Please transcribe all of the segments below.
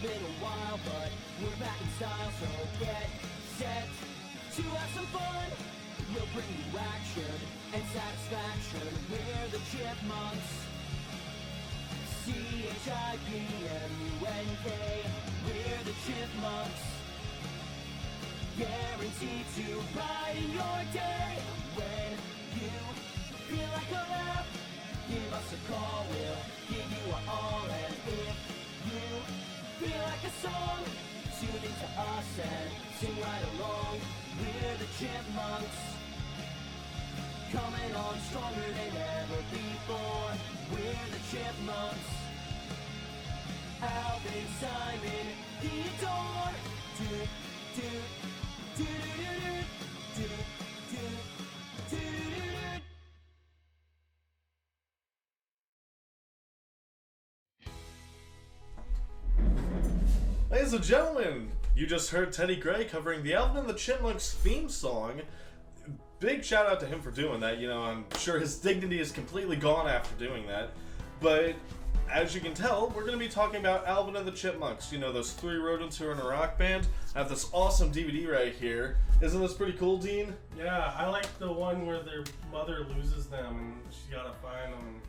been a while, but we're back in style, so get set to have some fun. We'll bring you action and satisfaction. We're the Chipmunks. CHIPMUNK. We're the Chipmunks. Guaranteed to brighten your day. When you feel like a laugh, give us a call. We'll give you our all. And if you feel like a song, tune into us and sing right along. We're the Chipmunks, coming on stronger than ever before. We're the Chipmunks. Alvin, Simon, Theodore. Do do do do do do do do. Ladies and gentlemen, you just heard Teddy Gray covering the Alvin and the Chipmunks theme song. Big shout out to him for doing that. You know, I'm sure his dignity is completely gone after doing that. But as you can tell, we're going to be talking about Alvin and the Chipmunks. You know, those three rodents who are in a rock band. I have this awesome DVD right here. Isn't this pretty cool, Dean? Yeah, I like the one where their mother loses them and she's got to find them. And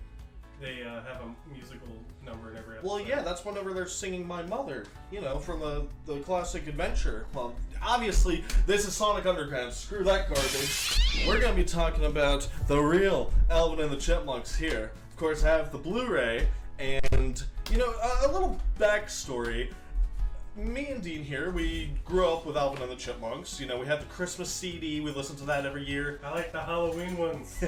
they have a musical number in every episode. Well, yeah, that's whenever they're singing My Mother, you know, from the classic adventure. Well, obviously, this is Sonic Underground. Screw that garbage. We're going to be talking about the real Alvin and the Chipmunks here. Of course, I have the Blu-ray, and, you know, a little backstory. Me and Dean here, we grew up with Alvin and the Chipmunks. You know, we had the Christmas CD. We listened to that every year. I like the Halloween ones.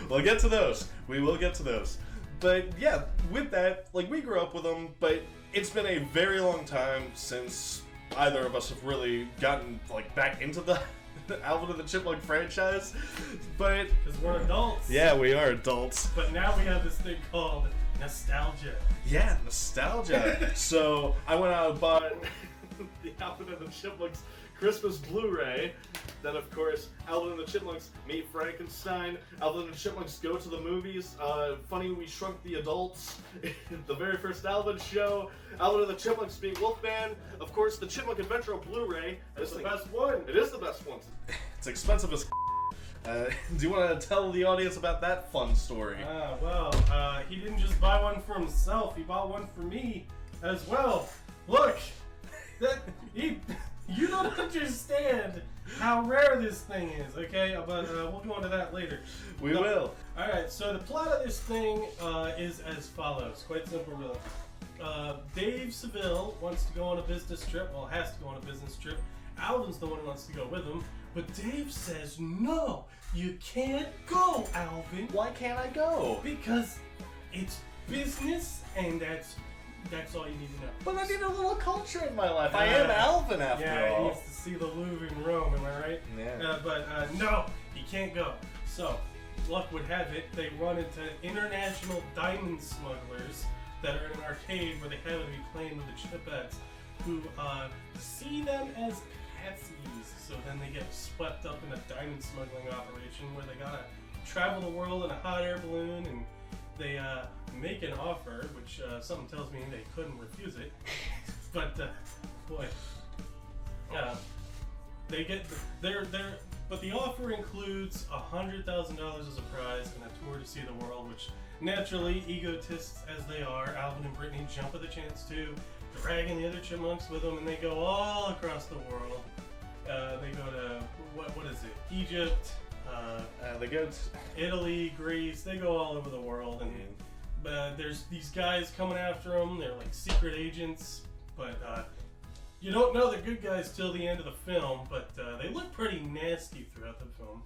We'll get to those. We will get to those. But yeah, with that, like, we grew up with them, but it's been a very long time since either of us have really gotten, like, back into the Alvin and the Chipmunk franchise. But because we're adults. Yeah, we are adults. But now we have this thing called nostalgia. Yeah, nostalgia. So I went out and bought the Alvin and the Chipmunks Christmas Blu-ray. Then, of course, Alvin and the Chipmunks Meet Frankenstein. Alvin and the Chipmunks Go to the Movies. Funny We Shrunk the Adults. The very first Alvin show. Alvin and the Chipmunks Meet Wolfman. Of course, the Chipmunk Adventure Blu-ray. It's the best one. It is the best one. It's expensive as do you want to tell the audience about that fun story? He didn't just buy one for himself. He bought one for me as well. Look, you don't understand how rare this thing is, okay? But we'll go into that later. We will. Alright, so the plot of this thing is as follows. Quite simple, really. Dave Seville wants to go on a business trip. Well, has to go on a business trip. Alvin's the one who wants to go with him. But Dave says, no, you can't go, Alvin. Why can't I go? Because it's business, and that's all you need to know. But I need a little culture in my life. I am Alvin after all. Yeah, he needs to see the Louvre in Rome, am I right? Yeah. But no, he can't go. So, luck would have it, they run into international diamond smugglers that are in an arcade where they happen to be playing with the Chipettes, who see them as patsies. So then they get swept up in a diamond smuggling operation where they gotta travel the world in a hot air balloon, and they make an offer, which something tells me they couldn't refuse it. But boy, they get but the offer includes $100,000 as a prize and a tour to see the world, which naturally, egotists as they are, Alvin and Brittany jump at the chance to, dragging the other chipmunks with them, and they go all across the world. They go to what is it? Egypt. They go to Italy, Greece. They go all over the world, and there's these guys coming after them. They're like secret agents, but you don't know they're good guys till the end of the film. But they look pretty nasty throughout the film.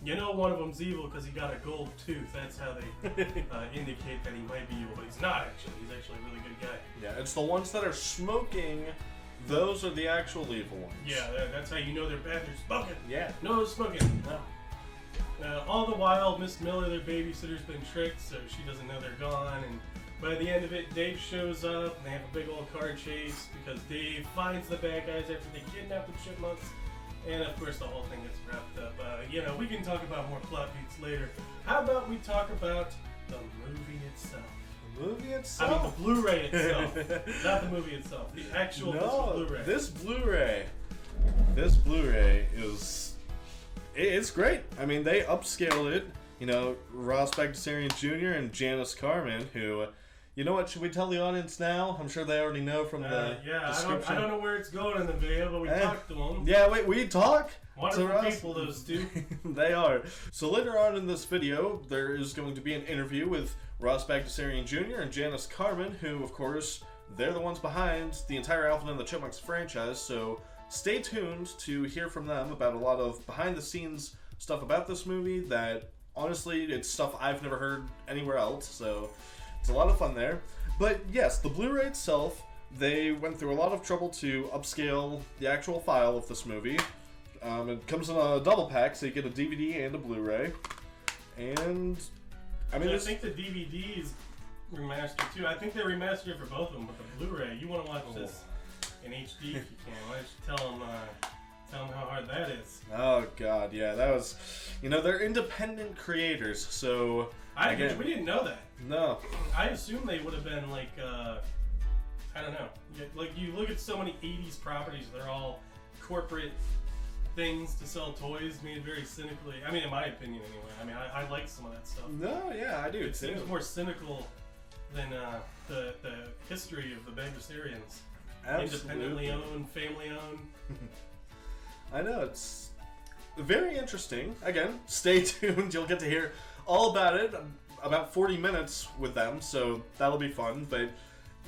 You know one of them's evil because he got a gold tooth. That's how they indicate that he might be evil, but he's not actually. He's actually a really good guy. Yeah, it's the ones that are smoking. Those are the actual evil ones. Yeah, that's how you know they're bad. They're smoking. Yeah. No smoking. No. All the while, Miss Miller, their babysitter's been tricked, so she doesn't know they're gone. And by the end of it, Dave shows up, and they have a big old car chase because Dave finds the bad guys after they kidnap the chipmunks. And of course, the whole thing gets wrapped up. We can talk about more plot beats later. How about we talk about the movie itself? The movie I itself? mean, the Blu-ray itself. Not the movie itself. The actual physical Blu-ray. This Blu-ray is... It's great. I mean, they upscaled it. You know, Ross Bagdasarian Jr. and Janice Karman, who... You know what? Should we tell the audience now? I'm sure they already know from the description. I don't know where it's going in the video, but we talked to them. Yeah, wait, we talk? Wonderful people, those two. They are. So later on in this video, there is going to be an interview with Ross Bagdasarian Jr. and Janice Karman, who, of course, they're the ones behind the entire Alvin and the Chipmunks franchise. So stay tuned to hear from them about a lot of behind-the-scenes stuff about this movie that, honestly, it's stuff I've never heard anywhere else. So it's a lot of fun there. But yes, the Blu-ray itself, they went through a lot of trouble to upscale the actual file of this movie. It comes in a double pack, so you get a DVD and a Blu-ray. And I mean, I think the DVD is remastered too. I think they remastered it for both of them, but the Blu-ray, you want to watch this in HD if you can. Why don't you tell them how hard that is? Oh God, yeah, that was, you know, they're independent creators, so we didn't know that. No, I assume they would have been like, I don't know, like you look at so many '80s properties, they're all corporate things to sell toys made very cynically. I mean, in my opinion, anyway. I mean, I like some of that stuff. No, yeah, I do It too. seems more cynical than the history of the Bagdasarians. Absolutely. Independently owned, family owned. I know, it's very interesting. Again, stay tuned. You'll get to hear all about it. About 40 minutes with them, so that'll be fun. But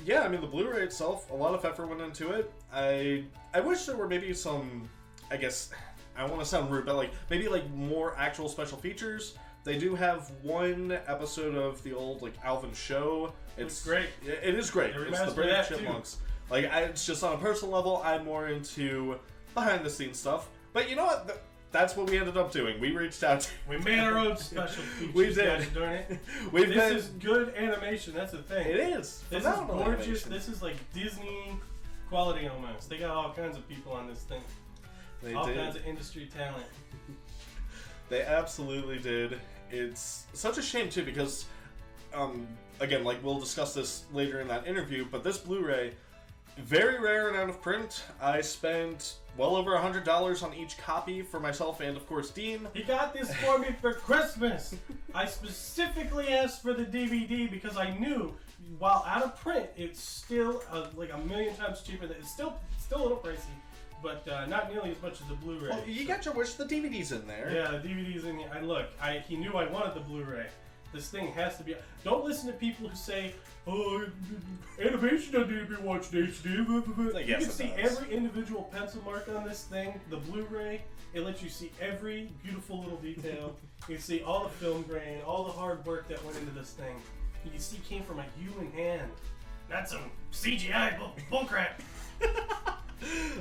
yeah, I mean, the Blu-ray itself, a lot of effort went into it. I wish there were maybe some, I guess, I don't want to sound rude, but like maybe like more actual special features. They do have one episode of the old like Alvin show. It's great. It is great. It's the Brave Chipmunks. Like, it's just on a personal level, I'm more into behind the scenes stuff. But you know what? That's what we ended up doing. We reached out to... We made our own special features. We did. Gosh darn it. This is good animation. That's the thing. It is. This is gorgeous. Animation. This is like Disney quality almost. They got all kinds of people on this thing. All kinds of industry talent. They absolutely did. It's such a shame too because, again, like we'll discuss this later in that interview, but this Blu-ray, very rare and out of print. I spent well over $100 on each copy for myself and, of course, Dean. He got this for me for Christmas. I specifically asked for the DVD because I knew, while out of print, it's still like a million times cheaper. It's still a little pricey, but not nearly as much as the Blu-ray. Well, you got your wish. The DVD's in there. Yeah, the DVD's in here. He knew I wanted the Blu-ray. This thing has to be... Don't listen to people who say, oh, animation doesn't need to be watched in HD. You can see every individual pencil mark on this thing. The Blu-ray, it lets you see every beautiful little detail. You can see all the film grain, all the hard work that went into this thing. You can see it came from a human hand. Not some CGI bullcrap.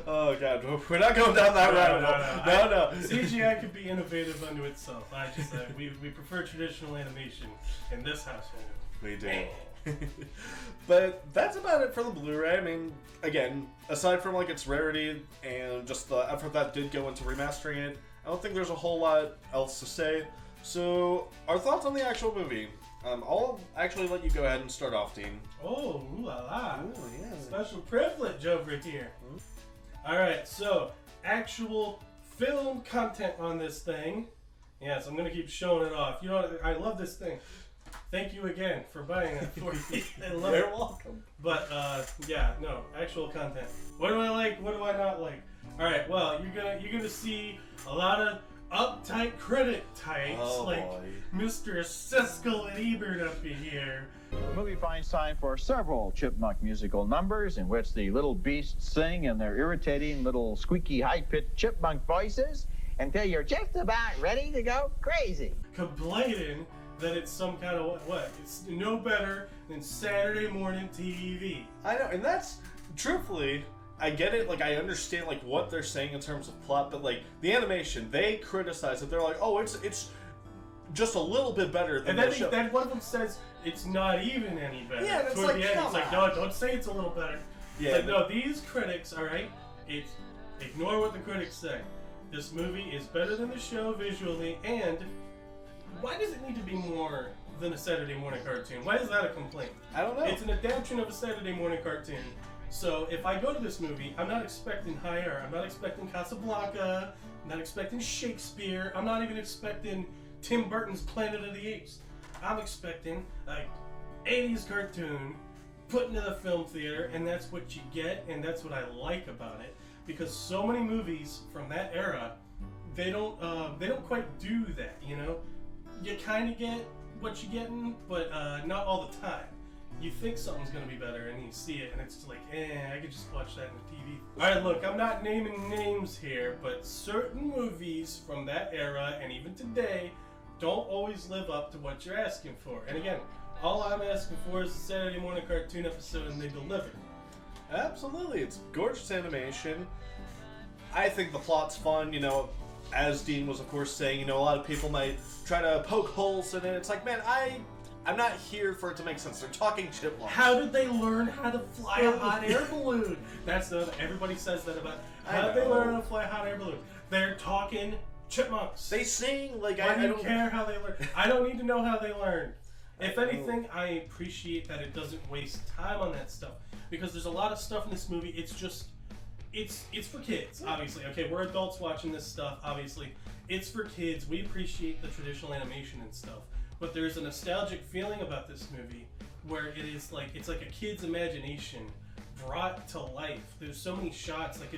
Oh God, we're not going down that rabbit hole. No. CGI could be innovative unto itself. I just we prefer traditional animation in this household. We do. But that's about it for the Blu-ray. I mean, again, aside from like its rarity and just the effort that did go into remastering it, I don't think there's a whole lot else to say. So, our thoughts on the actual movie. I'll actually let you go ahead and start off, Dean. Oh, ooh la la. Ooh, yeah. Special privilege over here. Alright, so, actual film content on this thing. Yes, I'm going to keep showing it off. You know what? I love this thing. Thank you again for buying it for me. I love You're it. welcome. But, yeah, no, actual content. What do I like? What do I not like? Alright, well, you're gonna see a lot of uptight critic types like Mr. Siskel and Ebert up in here. The movie finds time for several Chipmunk musical numbers in which the little beasts sing in their irritating little squeaky high-pitched chipmunk voices until you're just about ready to go crazy. Complaining that it's some kind of what? It's no better than Saturday morning TV. I know, and that's truthfully, I get it, like I understand like what they're saying in terms of plot, but like the animation, they criticize it. They're like, oh, it's just a little bit better than and the show. then one of them says it's not even any better. Yeah, and it's toward like, the end, come it's like, no, don't say it's a little better. Yeah. It's like, no, these critics, all right, it's ignore what the critics say. This movie is better than the show visually, and why does it need to be more than a Saturday morning cartoon? Why is that a complaint? I don't know. It's an adaptation of a Saturday morning cartoon. So if I go to this movie, I'm not expecting high art. I'm not expecting Casablanca. I'm not expecting Shakespeare. I'm not even expecting Tim Burton's Planet of the Apes. I'm expecting a 80s cartoon put into the film theater, and that's what you get, and that's what I like about it. Because so many movies from that era, they don't quite do that. You know, you kind of get what you're getting, but not all the time. You think something's gonna be better, and you see it, and it's just like, I could just watch that in the TV. Alright, look, I'm not naming names here, but certain movies from that era, and even today, don't always live up to what you're asking for. And again, all I'm asking for is a Saturday morning cartoon episode, and they deliver. Absolutely, it's gorgeous animation. I think the plot's fun, you know, as Dean was of course saying, you know, a lot of people might try to poke holes in it. It's like, man, I'm not here for it to make sense. They're talking chipmunks. How did they learn how to fly a hot air balloon? That's everybody says that about. How did they learn how to fly a hot air balloon? They're talking chipmunks. They sing like I don't don't care how they learn. I don't need to know how they learned. If anything, I appreciate that it doesn't waste time on that stuff, because there's a lot of stuff in this movie. It's just, it's for kids, obviously. Okay, we're adults watching this stuff. Obviously, it's for kids. We appreciate the traditional animation and stuff. But there's a nostalgic feeling about this movie where it is like, it's like a kid's imagination brought to life. There's so many shots, like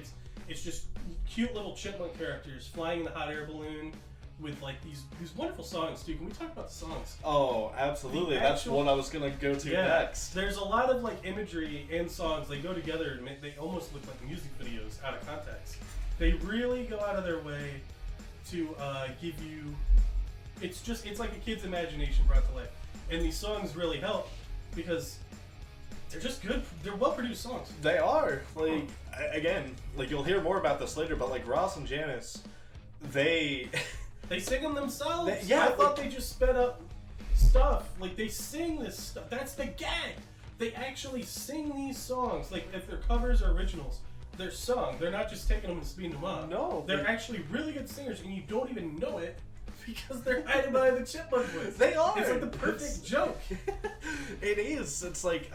it's just cute little chipmunk characters flying in the hot air balloon with like these wonderful songs too. Can we talk about the songs? Oh, absolutely. That's what I was gonna go to next. There's a lot of like imagery and songs. They go together and they almost look like music videos out of context. They really go out of their way to give you. It's like a kid's imagination brought to life. And these songs really help because they're just good. They're well-produced songs. They are. Like, again, like you'll hear more about this later, but like Ross and Janice, they sing them themselves. Yeah, I thought they just sped up stuff. Like, they sing this stuff. That's the gag. They actually sing these songs. Like, if they're covers or originals, they're sung. They're not just taking them and speeding them up. No. They're actually really good singers, and you don't even know it. Because they're hiding behind the chipmunk voice. They are. It's like the perfect joke. It is. It's like,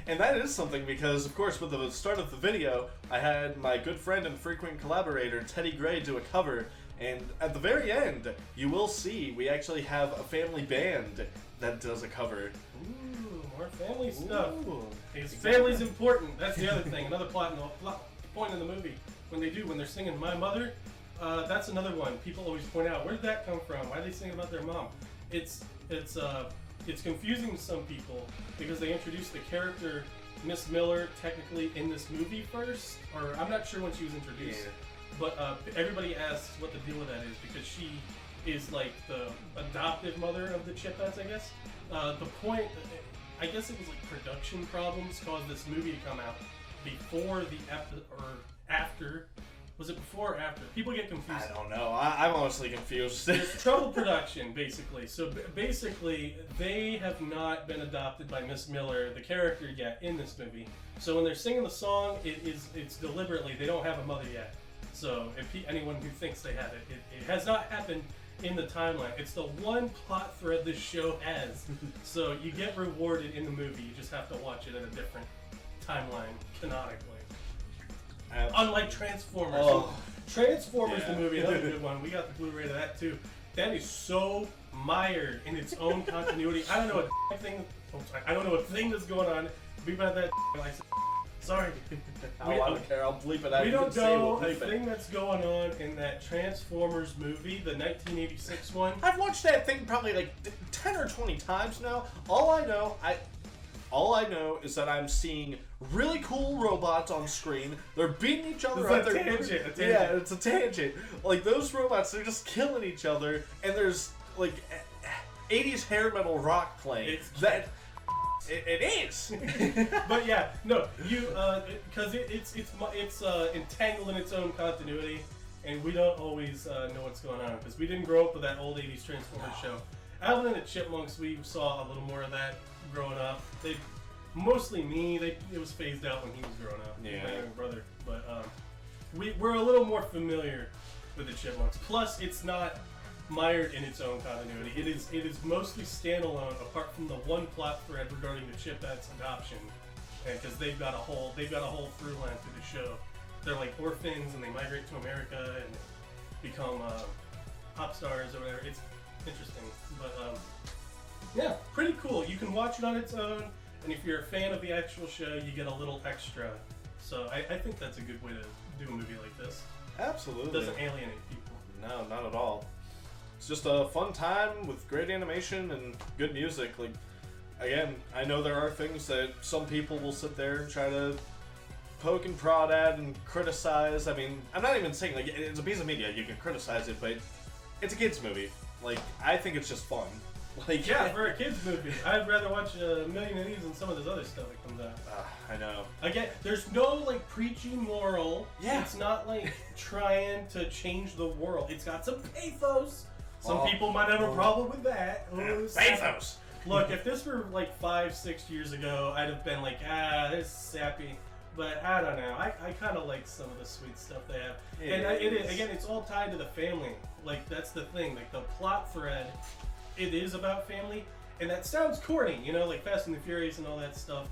and that is something because, of course, with the start of the video, I had my good friend and frequent collaborator, Teddy Gray, do a cover. And at the very end, you will see we actually have a family band that does a cover. Ooh, more family stuff. Because Exactly. family's important. That's the other thing. Another point in the movie. When they're singing My Mother, that's another one. People always point out, where did that come from? Why are they singing about their mom? It's confusing to some people because they introduced the character Miss Miller technically in this movie first, or I'm not sure when she was introduced. Yeah. But everybody asks what the deal with that is because she is like the adoptive mother of the Chipettes, I guess. The point, I guess it was like production problems caused this movie to come out before or after. Was it before or after? People get confused. I don't know. I'm honestly confused. There's trouble production, basically. So basically, they have not been adopted by Miss Miller, the character, yet in this movie. So when they're singing the song, it's deliberately, they don't have a mother yet. So if anyone who thinks they have it has not happened in the timeline. It's the one plot thread this show has. So you get rewarded in the movie. You just have to watch it at a different timeline, canonically. Unlike Transformers. Oh. Transformers, Yeah. the movie, another good one. We got the Blu-ray of that too. That is so mired in its own continuity. I don't know a thing. I don't know a thing that's going on. Be about that. Sorry. I don't care. I'll bleep it out. We You don't can say know we'll a bleep it. thing that's going on in that Transformers movie, the 1986 one. I've watched that thing probably like 10 or 20 times now. All I know is that I'm seeing really cool robots on screen. They're beating each other up. It's a tangent. Yeah, it's a tangent. Like those robots, they're just killing each other, and there's like 80s hair metal rock playing. It is. But yeah, no, you because it's entangled in its own continuity, and we don't always know what's going on because we didn't grow up with that old 80s Transformers show. Alvin and the Chipmunks, we saw a little more of that growing up. Mostly me. It was phased out when he was growing up. Yeah. My younger brother, but we're a little more familiar with the Chipmunks. Plus, it's not mired in its own continuity. It is mostly standalone, apart from the one plot thread regarding the Chipettes' adoption, because they've got a whole through line through the show. They're like orphans, and they migrate to America and they become pop stars or whatever. It's interesting, but yeah, pretty cool. You can watch it on its own, and if you're a fan of the actual show, you get a little extra. So I think that's a good way to do a movie like this. Absolutely. It doesn't alienate people. No, not at all. It's just a fun time with great animation and good music. Like, again, I know there are things that some people will sit there and try to poke and prod at and criticize. I mean, I'm not even saying, like, it's a piece of media, you can criticize it, but it's a kid's movie. Like, I think it's just fun. Like, Yeah, for a kid's movie. I'd rather watch a million of these than some of this other stuff that comes out. I know. Again, there's no, like, preachy moral. Yeah. It's not, like, trying to change the world. It's got some pathos. Some people might have a problem with that. Pathos! Look, if this were, like, 5-6 years ago, I'd have been like, this is sappy. But I don't know. I kind of like some of the sweet stuff they have. Again, it's all tied to the family. Like, that's the thing. Like, the plot thread, it is about family. And that sounds corny, you know, like Fast and the Furious and all that stuff.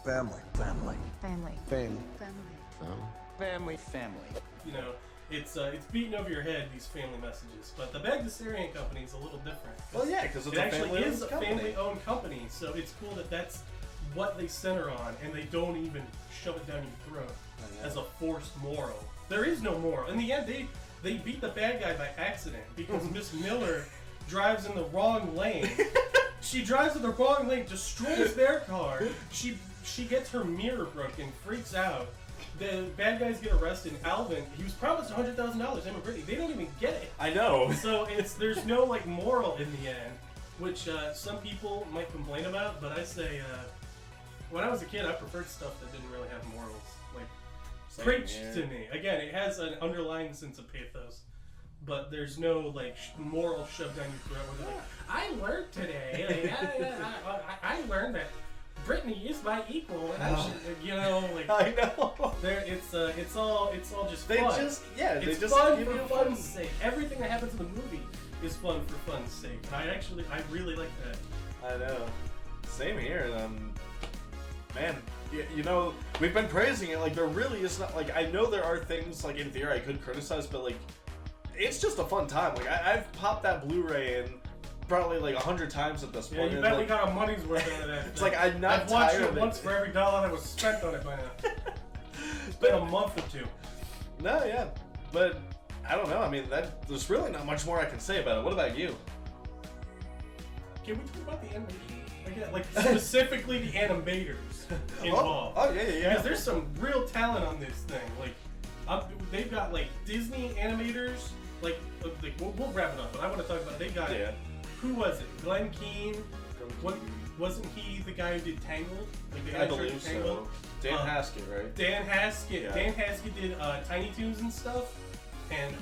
Family. Family. Family. Family. Family. Family. You know, it's beating over your head, these family messages. But the Bagdasarian company is a little different. Well, yeah, because it's it a actually is a family-owned company. family-owned company, so it's cool that that's what they center on, and they don't even shove it down your throat as a forced moral. There is no moral. In the end, they beat the bad guy by accident because Miss Miller drives in the wrong lane. She drives in the wrong lane, destroys their car. She gets her mirror broken, freaks out. The bad guys get arrested. Alvin, he was promised $100,000. Him and Brittany, they don't even get it. I know. So there's no like moral in the end, which some people might complain about. But I say, when I was a kid, I preferred stuff that didn't really have morals. Like, preach to me. Again, it has an underlying sense of pathos, but there's no like moral shoved down your throat. Where they're like, I learned today. Like, I learned that Brittany is my equal, and I should, you know, like I know. it's all just They fun. just It's fun give for you fun's sake. Everything that happens in the movie is fun for fun's sake, and I really like that. I know. Same here. Man, you know, we've been praising it. Like, there really is not. Like, I know there are things like in theory I could criticize, but like, it's just a fun time. Like, I've popped that Blu-ray in probably like 100 times at this point. Yeah, you and, bet like, we got our money's worth out of that. It's like I'm not I've watched tired it of once for every dollar that was spent on it by now. It's been a month or two. No, yeah, but I don't know. I mean, there's really not much more I can say about it. What about you? Can we talk about the animation? Again, like specifically the animators involved. Oh, yeah. Because there's some real talent on this thing. Like, they've got like Disney animators. Like we'll wrap it up, but I want to talk about. They got who was it? Glenn Keane. Wasn't he the guy who did Tangled? Like the guy I who believe did Tangled? so. Dan Haskett, right? Dan Haskett. Yeah. Dan Haskett did Tiny Toons and stuff, and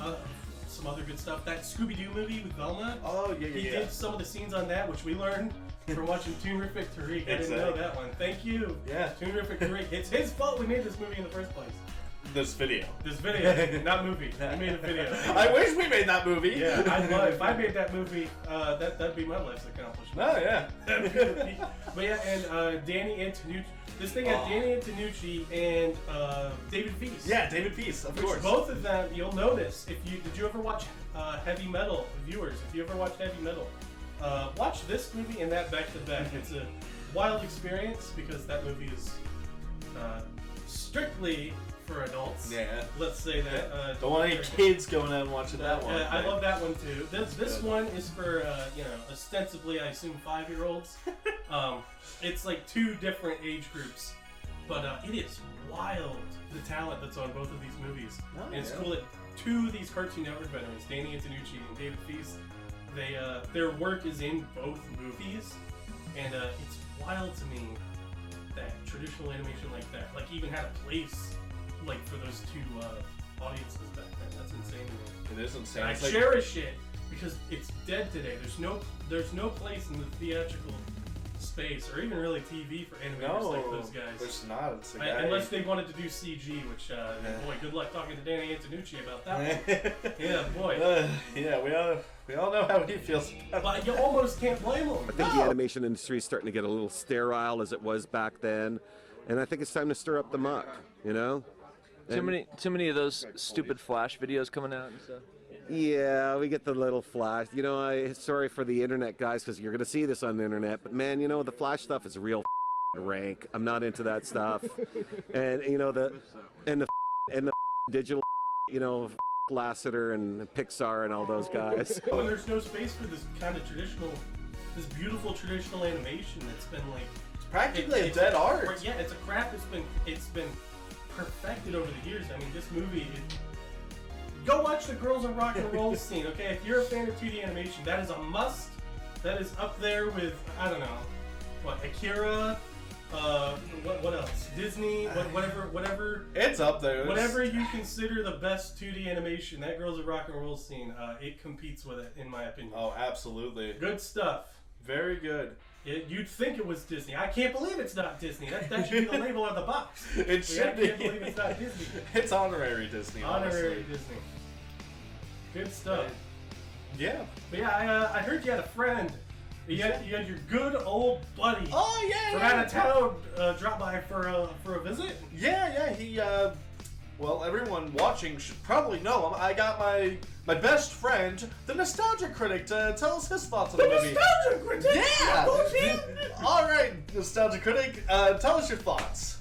some other good stuff. That Scooby-Doo movie with Velma. Oh, yeah. He did some of the scenes on that, which we learned from watching Toonrific Tariq. I didn't know that one. Thank you. Yeah. Toonrific Tariq. It's his fault we made this movie in the first place. This video, not movie. We made a video. I wish we made that movie. Yeah, I'd love if I made that movie. That'd be my life's accomplishment. Oh yeah. But yeah, and Danny Antonucci. This thing had Danny Antonucci and David Feast. Yeah, David Feast, of course. Both of them, you'll notice if you did you ever watch Heavy Metal, viewers? If you ever watched Heavy Metal, watch this movie and that back to back. It's a wild experience because that movie is strictly for adults. Yeah. Let's say that. Don't want any kids going out and watching that one. I love that one too. This one is for ostensibly I assume 5-year-olds. It's like 2 different age groups, but it is wild the talent that's on both of these movies. Oh, and it's cool that 2 of these Cartoon Network veterans, Danny Antonucci and David Feast, their work is in both movies, and it's wild to me that traditional animation like that, like even had a place. Like for those 2 audiences back then, that's insane to me. It is insane. And I cherish it because it's dead today. There's no place in the theatrical space or even really TV for animators like those guys. There's not. It's a guy. Unless they wanted to do CG, which, boy, good luck talking to Danny Antonucci about that one. Yeah, boy. Yeah, we all know how he feels. But you almost can't blame him. I think the animation industry is starting to get a little sterile as it was back then, and I think it's time to stir up the muck, you know? Too many of those stupid Flash videos coming out and stuff. Yeah, we get the little Flash. You know, sorry for the internet guys, because you're going to see this on the internet, but man, you know, the Flash stuff is real rank. I'm not into that stuff. And, you know, the digital, you know, Lasseter and Pixar and all those guys. When there's no space for this kind of traditional, this beautiful traditional animation that's been like... It's practically a dead art. Yeah, it's a craft it's been perfected over the years. I mean, this movie... Go watch the Girls of Rock and Roll scene, okay? If you're a fan of 2D animation, that is a must. That is up there with, I don't know, what, Akira, what else? Disney, whatever. It's up there. Whatever you consider the best 2D animation, that Girls of Rock and Roll scene, it competes with it, in my opinion. Oh, absolutely. Good stuff. Very good. You'd think it was Disney. I can't believe it's not Disney. That should be the label on the box. It should be. I can't believe it's not Disney. It's honorary Disney. Honorary honestly. Disney. Good stuff. Yeah. But yeah, I heard you had a friend. You had your good old buddy. Oh yeah. From out of town, drop by for a visit. Yeah. He. Well, everyone watching should probably know him. I got my best friend, the Nostalgia Critic, to tell us his thoughts on the movie. Nostalgia Critic. Yeah. Who's he? All right, Nostalgia Critic, tell us your thoughts.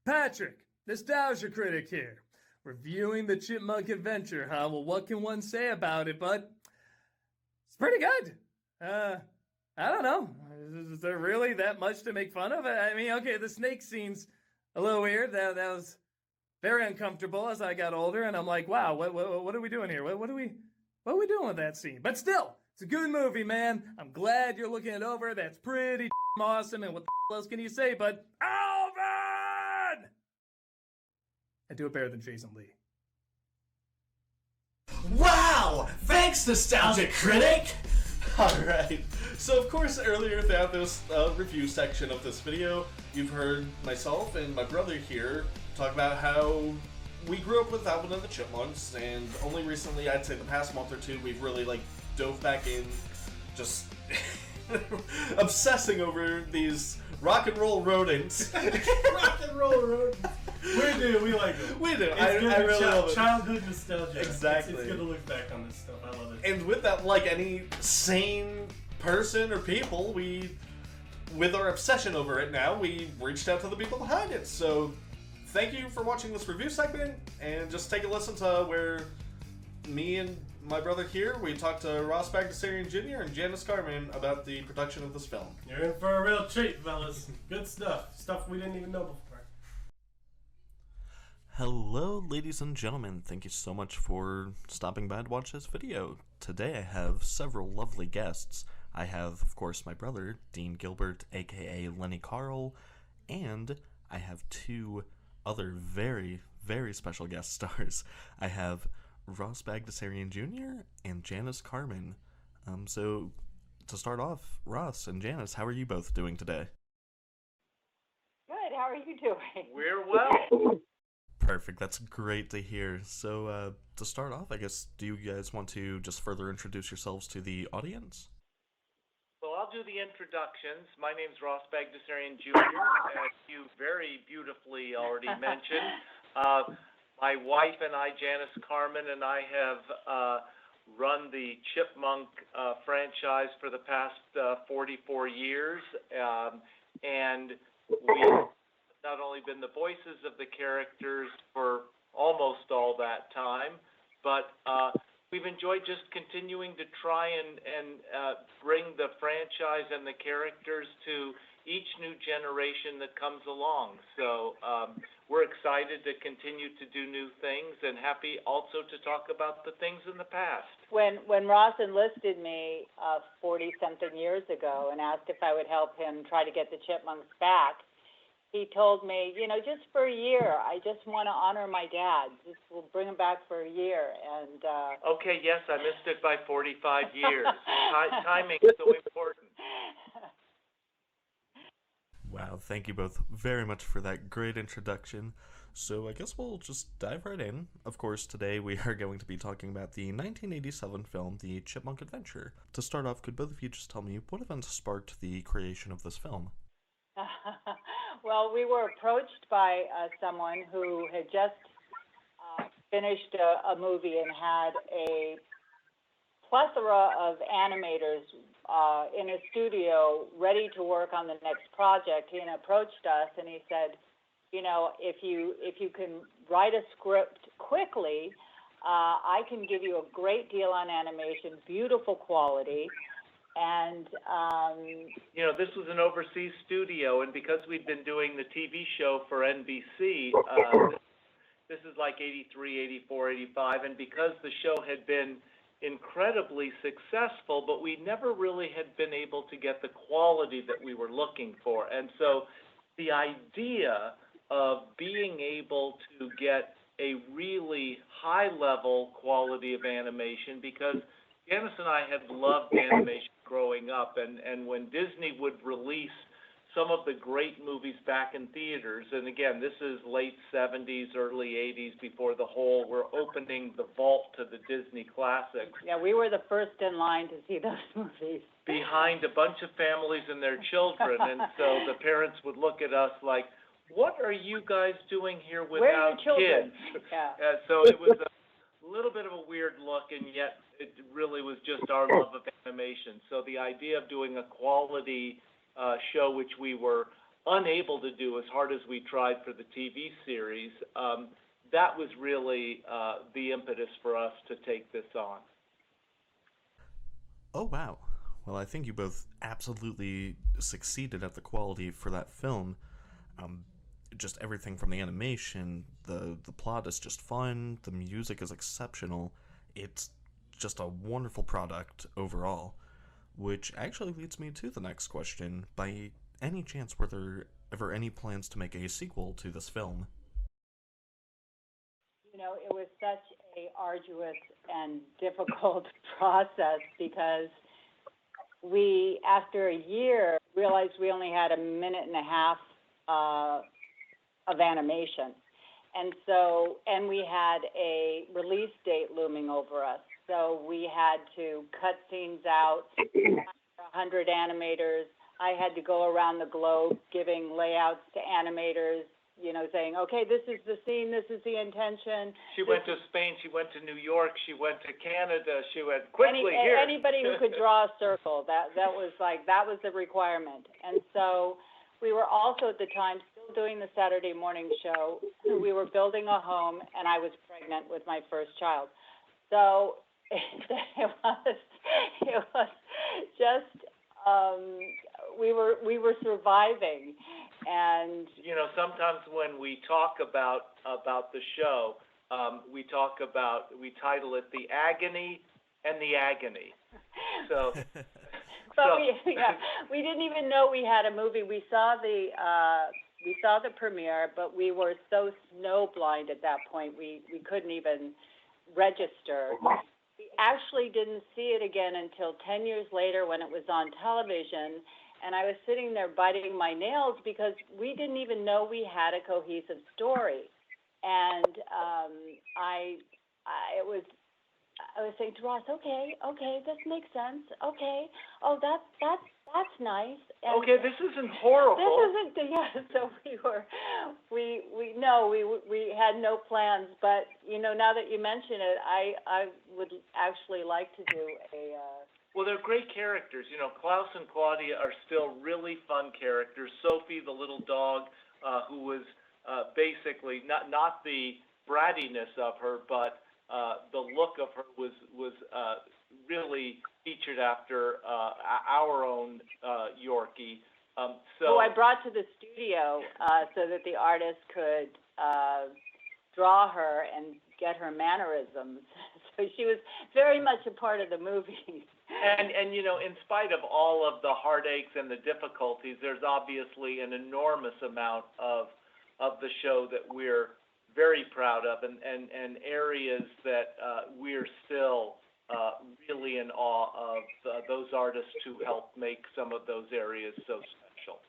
Patrick, Nostalgia Critic here. Reviewing the Chipmunk adventure, huh? Well, what can one say about it, but it's pretty good. I don't know. Is there really that much to make fun of? I mean, okay, the snake scene's a little weird. That was very uncomfortable as I got older, and I'm like, wow, what are we doing here? What are we doing with that scene? But still, it's a good movie, man. I'm glad you're looking it over. That's pretty awesome, and what the else can you say but Alvin? I do it better than Jason Lee. Wow! Thanks, Nostalgia Critic! Alright, so of course earlier throughout this review section of this video, you've heard myself and my brother here talk about how we grew up with Alvin and the Chipmunks, and only recently, I'd say the past month or two, we've really dove back in, just obsessing over these rock and roll rodents. Rock and roll rodents. We like it. We do. It's I really love it. Childhood nostalgia. Exactly. It's good to look back on this stuff. I love it. And with that, like any sane person or people, with our obsession over it now, we reached out to the people behind it. So thank you for watching this review segment, and just take a listen to where me and my brother here, we talked to Ross Bagdasarian Jr. and Janice Karman about the production of this film. You're in for a real treat, fellas. Good stuff. Stuff we didn't even know before. Hello, ladies and gentlemen. Thank you so much for stopping by to watch this video. Today I have several lovely guests. I have, of course, my brother, Dean Gilbert, aka Lenny Carl, and I have two other very, very special guest stars. I have Ross Bagdasarian Jr. and Janice Karman. So, to start off, Ross and Janice, how are you both doing today? Good, how are you doing? We're well. Perfect, that's great to hear. So, to start off, I guess, do you guys want to just further introduce yourselves to the audience? So I'll do the introductions. My name's Ross Bagdasarian Jr., as you very beautifully already mentioned. My wife and I, Janice Karman, and I have run the Chipmunk franchise for the past 44 years, and we've not only been the voices of the characters for almost all that time, but we've enjoyed just continuing to try and bring the franchise and the characters to each new generation that comes along. So we're excited to continue to do new things and happy also to talk about the things in the past. When Ross enlisted me 40-something years ago and asked if I would help him try to get the Chipmunks back, he told me, just for a year, I just want to honor my dad. We'll bring him back for a year. And okay, yes, I missed it by 45 years. Timing is so important. Thank you both very much for that great introduction. So I guess we'll just dive right in. Of course, today we are going to be talking about the 1987 film, The Chipmunk Adventure. To start off, could both of you just tell me what events sparked the creation of this film? Well, we were approached by someone who had just finished a movie and had a plethora of animators in a studio ready to work on the next project. He approached us and he said, you know, if you can write a script quickly, I can give you a great deal on animation, beautiful quality. And you know, this was an overseas studio, and because we'd been doing the TV show for NBC, this is like 83, 84, 85, and because the show had been incredibly successful, but we never really had been able to get the quality that we were looking for. And so the idea of being able to get a really high-level quality of animation, because Janice and I had loved animation growing up, and when Disney would release some of the great movies back in theaters, and again, this is late 70s, early 80s, before the whole, we're opening the vault to the Disney classics. Yeah, we were the first in line to see those movies. Behind a bunch of families and their children, and so the parents would look at us like, what are you guys doing here without Where are your children? kids? Yeah. So it was a little bit of a weird look, and yet it really was just our love of animation. So the idea of doing a quality show, which we were unable to do as hard as we tried for the TV series, that was really the impetus for us to take this on. Oh, wow. Well, I think you both absolutely succeeded at the quality for that film. Just everything from the animation, the plot is just fun, the music is exceptional. It's just a wonderful product overall. Which actually leads me to the next question. By any chance, were there ever any plans to make a sequel to this film? You know, it was such a arduous and difficult process because we, after a year, realized we only had a minute and a half of animation. And we had a release date looming over us. So we had to cut scenes out, 100 animators. I had to go around the globe giving layouts to animators, you know, saying, okay, this is the scene, this is the intention. She went to Spain, she went to New York, she went to Canada, she went quickly here. Anybody who could draw a circle, that was the requirement. And so we were also at the time still doing the Saturday morning show. We were building a home, and I was pregnant with my first child. So it was just we were surviving, and you know, sometimes when we talk about the show, we title it The Agony and the Agony. So but we didn't even know we had a movie. We saw the premiere, but we were so snowblind at that point we couldn't even register. We actually didn't see it again until 10 years later when it was on television, and I was sitting there biting my nails because we didn't even know we had a cohesive story. And I was saying to Ross, okay, this makes sense. Okay, oh, that's nice. And okay, this isn't horrible. This isn't, yeah. So we had no plans. But you know, now that you mention it, I would actually like to do a. Well, they're great characters. You know, Klaus and Claudia are still really fun characters. Sophie, the little dog, who was basically not the brattiness of her, but the look of her was really featured after our own Yorkie. Who I brought to the studio so that the artist could draw her and get her mannerisms. So she was very much a part of the movie. And you know, in spite of all of the heartaches and the difficulties, there's obviously an enormous amount of the show that we're very proud of, and areas that we're still really in awe of those artists who helped make some of those areas so special.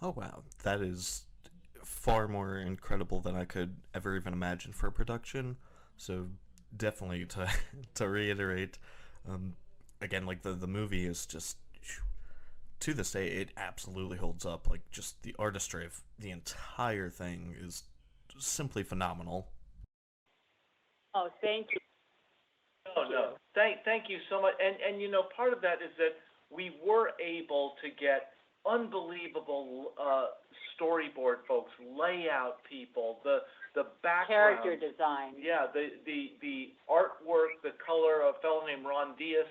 Oh wow, that is far more incredible than I could ever even imagine for a production. So definitely to to reiterate, again, like the movie is just, to this day, it absolutely holds up. Like, just the artistry of the entire thing is simply phenomenal. Oh, thank you. No. Thank you so much. And part of that is that we were able to get unbelievable storyboard folks, layout people, the background, Character design. yeah, the artwork, the color. A fellow named Ron Diaz,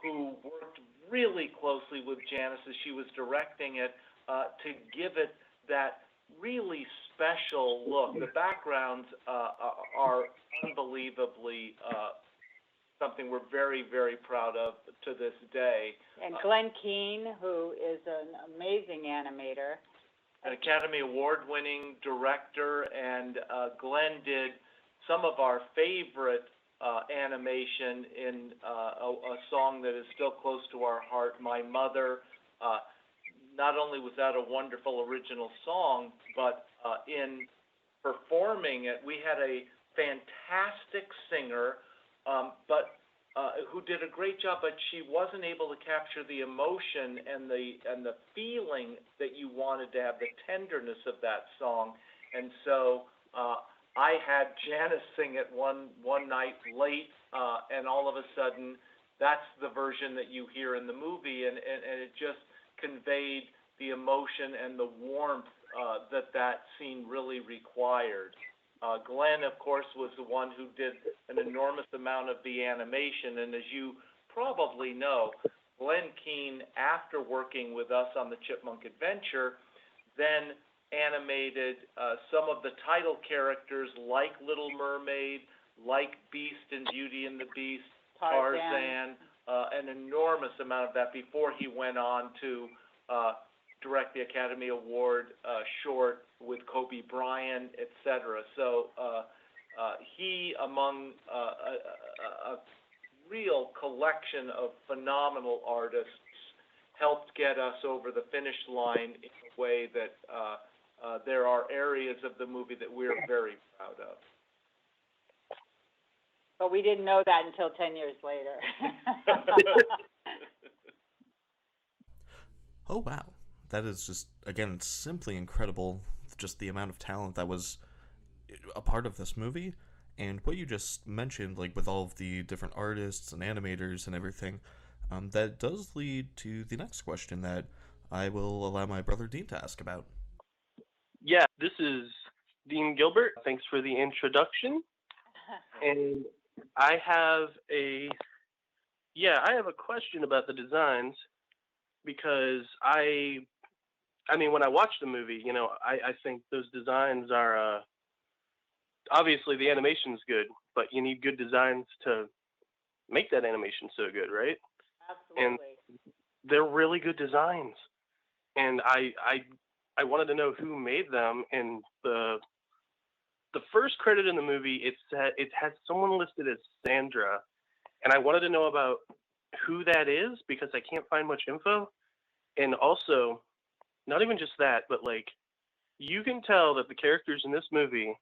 who worked really closely with Janice as she was directing it, to give it that really special look. The backgrounds are unbelievably something we're very, very proud of to this day. And Glenn Keane, who is an amazing animator. An Academy Award-winning director, and Glenn did some of our favorite animation in a song that is still close to our heart, My Mother. Not only was that a wonderful original song, but in performing it, we had a fantastic singer, but who did a great job, but she wasn't able to capture the emotion and the feeling that you wanted to have, the tenderness of that song. And so I had Janice sing it one night late, and all of a sudden, that's the version that you hear in the movie, and it just conveyed the emotion and the warmth that scene really required. Glenn, of course, was the one who did an enormous amount of the animation, and as you probably know, Glenn Keane, after working with us on the Chipmunk Adventure, then animated some of the title characters like Little Mermaid, like Beast and Beauty and the Beast, Tarzan, an enormous amount of that before he went on to direct the Academy Award short with Kobe Bryant, etc. So he, among a real collection of phenomenal artists, helped get us over the finish line in a way that there are areas of the movie that we're very proud of. But we didn't know that until 10 years later. Oh wow, that is just, again, simply incredible, just the amount of talent that was a part of this movie. And what you just mentioned, like with all of the different artists and animators and everything, that does lead to the next question that I will allow my brother Dean to ask about. Yeah, this is Dean Gilbert. Thanks for the introduction. And I have a question about the designs, because I mean, when I watch the movie, I think those designs are, obviously the animation's good, but you need good designs to make that animation so good, right? Absolutely. And they're really good designs. And I wanted to know who made them. And the first credit in the movie, it had someone listed as Sandra, and I wanted to know about who that is because I can't find much info. And also, not even just that, but like, you can tell that the characters in this movie,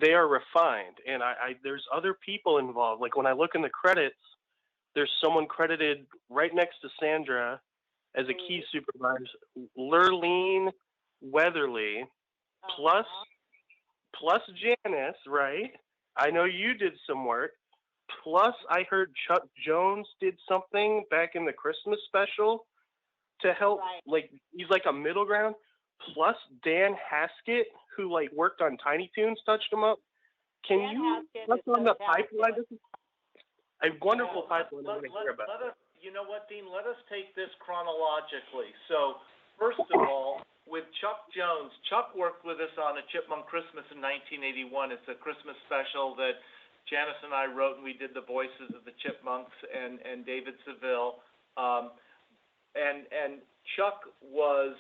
they are refined, and there's other people involved. Like when I look in the credits, there's someone credited right next to Sandra as a key supervisor, Lurleen Weatherly, plus Janice, right? I know you did some work. Plus, I heard Chuck Jones did something back in the Christmas special to help. Right. Like, he's like a middle ground. Plus, Dan Haskett, who like worked on Tiny Toons, touched him up. Can Dan you Haskett touch is on the fantastic. pipeline? This is a wonderful pipeline. I want to hear about. You know what, Dean? Let us take this chronologically. So, first of all, with Chuck Jones, Chuck worked with us on A Chipmunk Christmas in 1981. It's a Christmas special that Janice and I wrote, and we did the voices of the Chipmunks and David Seville. And Chuck was,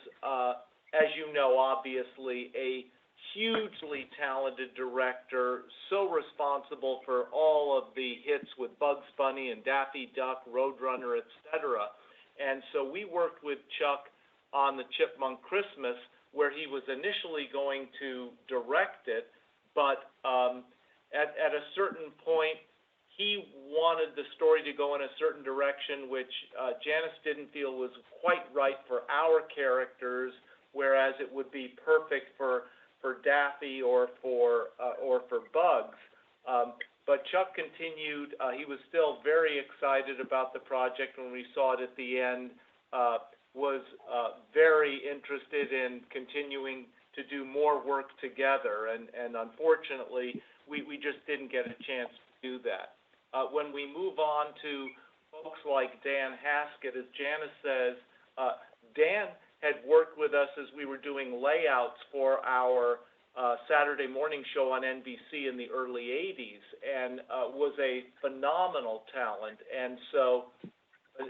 as you know, obviously a hugely talented director, so responsible for all of the hits with Bugs Bunny and Daffy Duck, Roadrunner, etc. And so we worked with Chuck on the Chipmunk Christmas, where he was initially going to direct it, but at a certain point, he wanted the story to go in a certain direction, which Janice didn't feel was quite right for our characters, whereas it would be perfect for Daffy or for Bugs. But Chuck continued. He was still very excited about the project when we saw it at the end. Was very interested in continuing to do more work together, and unfortunately, we just didn't get a chance to do that. When we move on to folks like Dan Haskett, as Janice says, Dan had worked with us as we were doing layouts for our Saturday morning show on NBC in the early 80s, and was a phenomenal talent. And so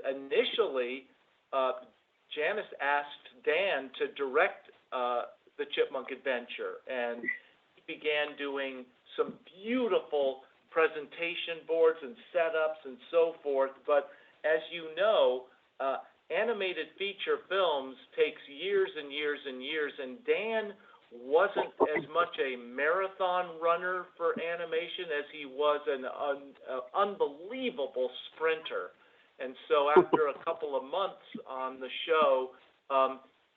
initially, Janice asked Dan to direct the Chipmunk Adventure, and he began doing some beautiful presentation boards and setups and so forth. But as you know, animated feature films takes years and years and years, and Dan wasn't as much a marathon runner for animation as he was an unbelievable sprinter. And so after a couple of months on the show,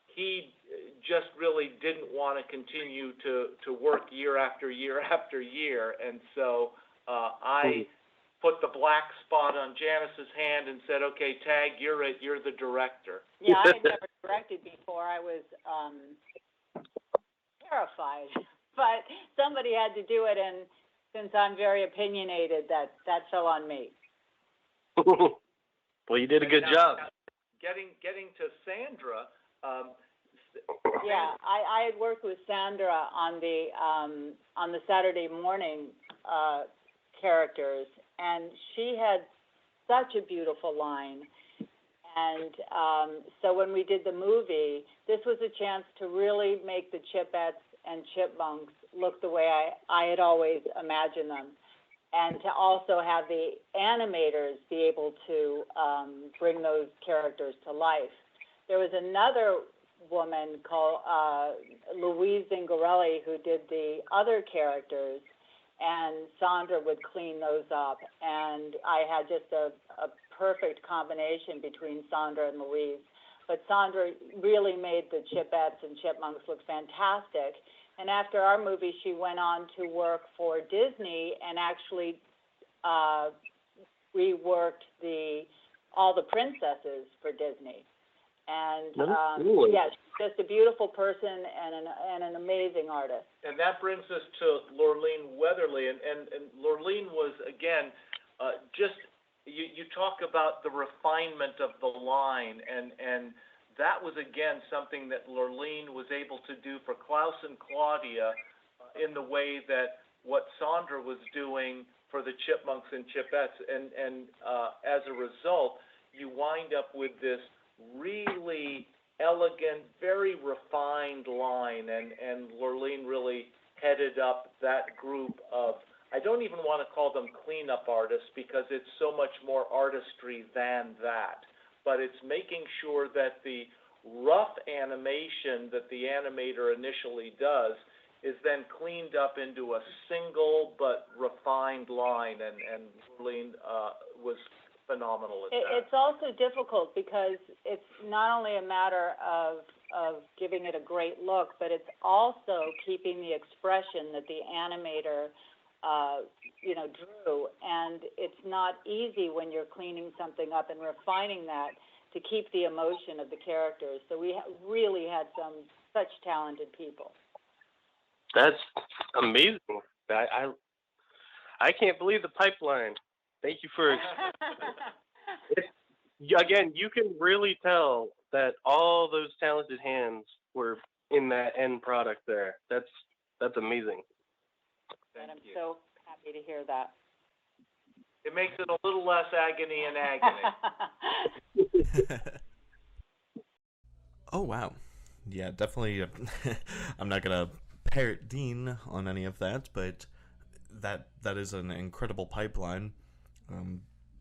he just really didn't want to continue to work year after year after year. And so I put the black spot on Janice's hand and said, okay, Tag, you're it. You're the director. Yeah, I had never directed before. I was terrified. But somebody had to do it, and since I'm very opinionated, that fell on me. Well, you did a good job. Getting to Sandra. Yeah, I had worked with Sandra on the Saturday morning characters, and she had such a beautiful line. And so when we did the movie, this was a chance to really make the Chipettes and Chipmunks look the way I had always imagined them, and to also have the animators be able to bring those characters to life. There was another woman called Louise Zingarelli who did the other characters, and Sandra would clean those up. And I had just a perfect combination between Sandra and Louise. But Sandra really made the Chipettes and Chipmunks look fantastic. And after our movie, she went on to work for Disney and actually reworked all the princesses for Disney. And yeah, she's just a beautiful person and an amazing artist. And that brings us to Lorleen Weatherly. And Lorleen was, again, just, you talk about the refinement of the line, and that was, again, something that Lorleen was able to do for Klaus and Claudia in the way that what Sandra was doing for the Chipmunks and Chipettes. And as a result, you wind up with this really elegant, very refined line, and Lorleen really headed up that group of, I don't even want to call them cleanup artists because it's so much more artistry than that, but it's making sure that the rough animation that the animator initially does is then cleaned up into a single but refined line, and Lorleen was phenomenal at that. It's also difficult because it's not only a matter of giving it a great look, but it's also keeping the expression that the animator drew. And it's not easy when you're cleaning something up and refining that to keep the emotion of the characters. So we really had such talented people. That's amazing. I can't believe the pipeline. Thank you for. Again, you can really tell that all those talented hands were in that end product there. That's amazing. And I'm so happy to hear that. It makes it a little less agony and agony. Oh, wow. Yeah, definitely. I'm not going to parrot Dean on any of that, but that is an incredible pipeline.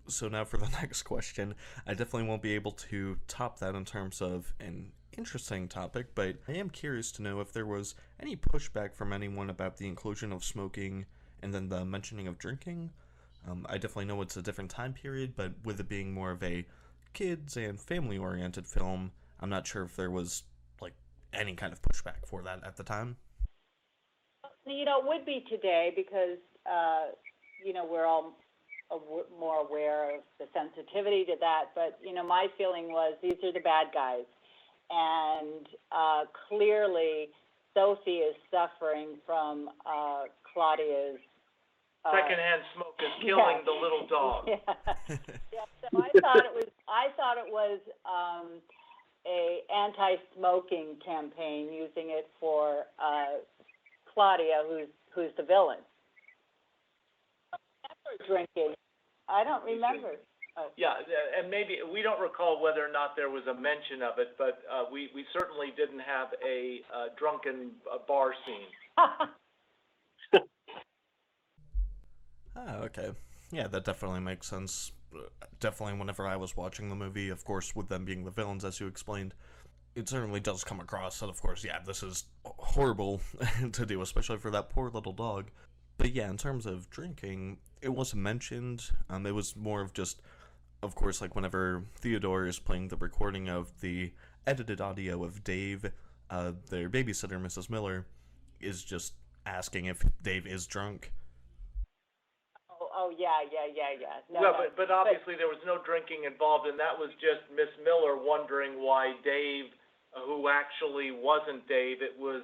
So now for the next question, I definitely won't be able to top that in terms of an interesting topic, but I am curious to know if there was any pushback from anyone about the inclusion of smoking and then the mentioning of drinking. I definitely know it's a different time period, but with it being more of a kids and family-oriented film, I'm not sure if there was, like, any kind of pushback for that at the time. It would be today because, we're all more aware of the sensitivity to that. But, my feeling was these are the bad guys. And clearly, Sophie is suffering from Claudia's secondhand smoke is killing the little dog. Yeah. So I thought it was a anti-smoking campaign, using it for Claudia, who's the villain. Drinking. I don't remember. Yeah, and maybe we don't recall whether or not there was a mention of it, but we certainly didn't have a drunken bar scene. Okay. Yeah, that definitely makes sense. Definitely whenever I was watching the movie, of course, with them being the villains, as you explained, it certainly does come across that, of course, yeah, this is horrible to do, especially for that poor little dog. But yeah, in terms of drinking, it wasn't mentioned. It was more of just, of course, like whenever Theodore is playing the recording of the edited audio of Dave, their babysitter, Mrs. Miller, is just asking if Dave is drunk. Oh, yeah. But obviously there was no drinking involved, and that was just Miss Miller wondering why Dave, who actually wasn't Dave, it was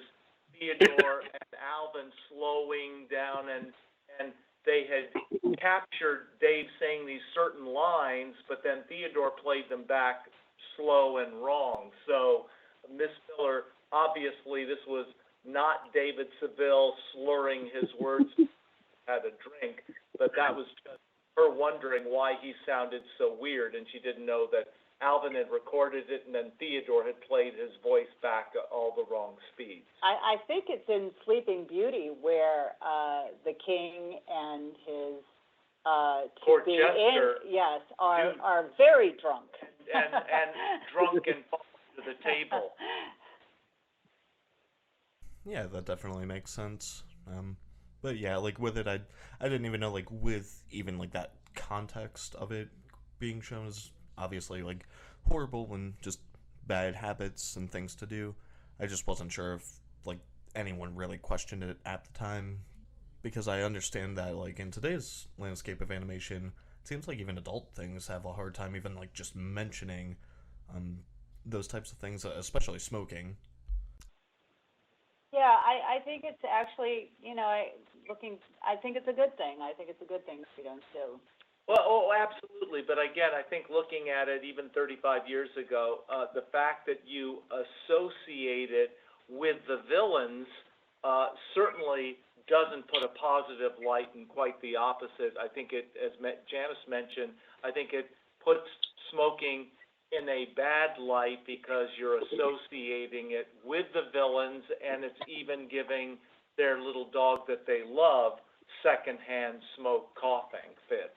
Theodore and Alvin slowing down, and they had captured Dave saying these certain lines, but then Theodore played them back slow and wrong. So Miss Miller, obviously this was not David Seville slurring his words had a drink, but that was just her wondering why he sounded so weird, and she didn't know that Alvin had recorded it, and then Theodore had played his voice back at all the wrong speeds. I think it's in Sleeping Beauty where the king and his Court jester, are very drunk and drunk and fall to the table. Yeah, that definitely makes sense. But yeah, like with it, I didn't even know, like with even like that context of it being shown as obviously like horrible and just bad habits and things to do. I just wasn't sure if like anyone really questioned it at the time, because I understand that like in today's landscape of animation, it seems like even adult things have a hard time even like just mentioning those types of things, especially smoking. Yeah, I think it's actually, I think it's a good thing. I think it's a good thing we don't do. Well, absolutely. But again, I think looking at it even 35 years ago, the fact that you associate it with the villains certainly doesn't put a positive light, and quite the opposite. I think it, as Janice mentioned, I think it puts smoking in a bad light because you're associating it with the villains, and it's even giving their little dog that they love secondhand smoke coughing fits.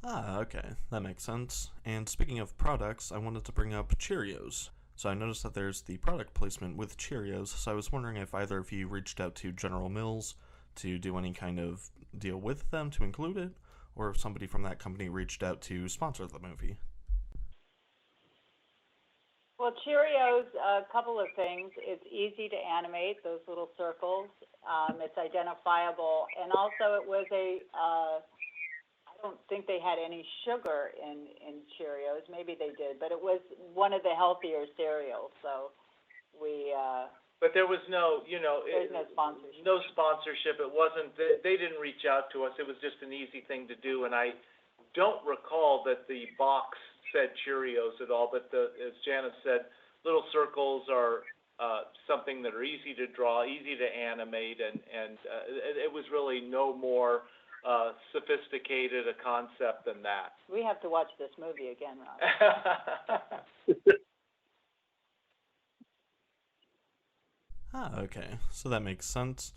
Okay, that makes sense. And speaking of products, I wanted to bring up Cheerios. So I noticed that there's the product placement with Cheerios, so I was wondering if either of you reached out to General Mills to do any kind of deal with them to include it, or if somebody from that company reached out to sponsor the movie. Well, Cheerios, a couple of things. It's easy to animate, those little circles. It's identifiable. And also it was I don't think they had any sugar in Cheerios. Maybe they did, but it was one of the healthier cereals. So we... But there was no, there's no sponsorship. No sponsorship. It wasn't, they didn't reach out to us. It was just an easy thing to do. And I don't recall that the box said Cheerios at all, but as Janice said, little circles are something that are easy to draw, easy to animate, and it was really no more sophisticated a concept than that. We have to watch this movie again, Rob. Okay, so that makes sense.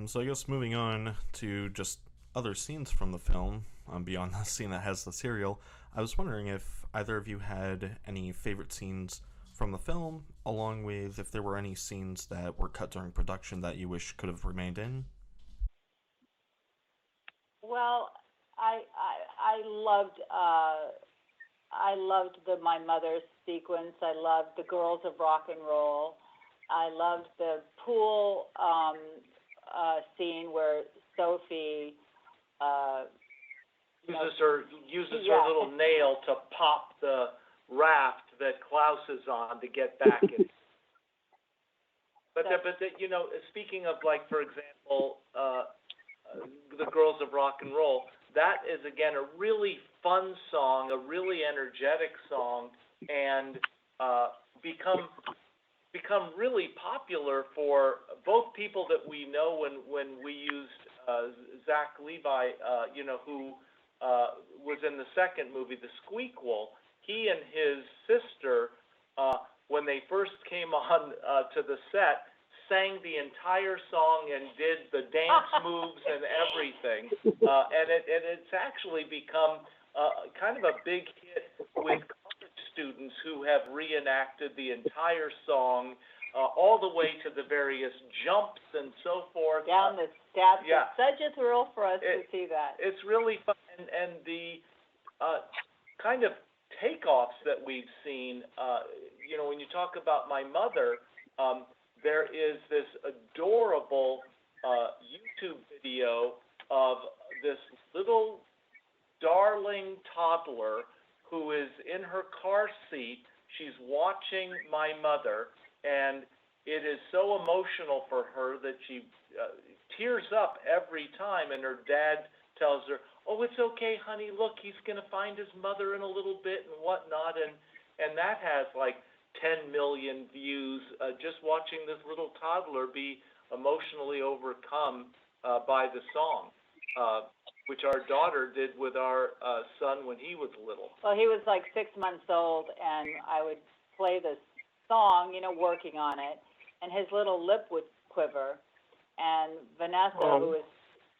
So I guess moving on to just other scenes from the film, beyond the scene that has the cereal, I was wondering if either of you had any favorite scenes from the film, along with if there were any scenes that were cut during production that you wish could have remained in. Well, I loved the My Mother sequence. I loved the Girls of Rock and Roll. I loved the pool scene where Sophie uses her little nail to pop the raft that Klaus is on to get back in. But speaking of, like, for example, the Girls of Rock and Roll, that is again a really fun song, a really energetic song, and become really popular for both people that we know when we used Zach Levi, who was in the second movie, The Squeakquel. He and his sister, when they first came on to the set, sang the entire song and did the dance moves and everything. And it's actually become kind of a big hit with college students who have reenacted the entire song all the way to the various jumps and so forth. Down the steps. Yeah. It's such a thrill for us to see that. It's really fun. And the kind of takeoffs that we've seen, when you talk about My Mother, there is this adorable YouTube video of this little darling toddler who is in her car seat. She's watching My Mother, and it is so emotional for her that she tears up every time, and her dad tells her, "Oh, it's okay, honey, look, he's going to find his mother in a little bit," and whatnot, and that has like 10 million views, just watching this little toddler be emotionally overcome by the song, which our daughter did with our son when he was little. Well, he was like 6 months old, and I would play this song, working on it, and his little lip would quiver, and Vanessa, who was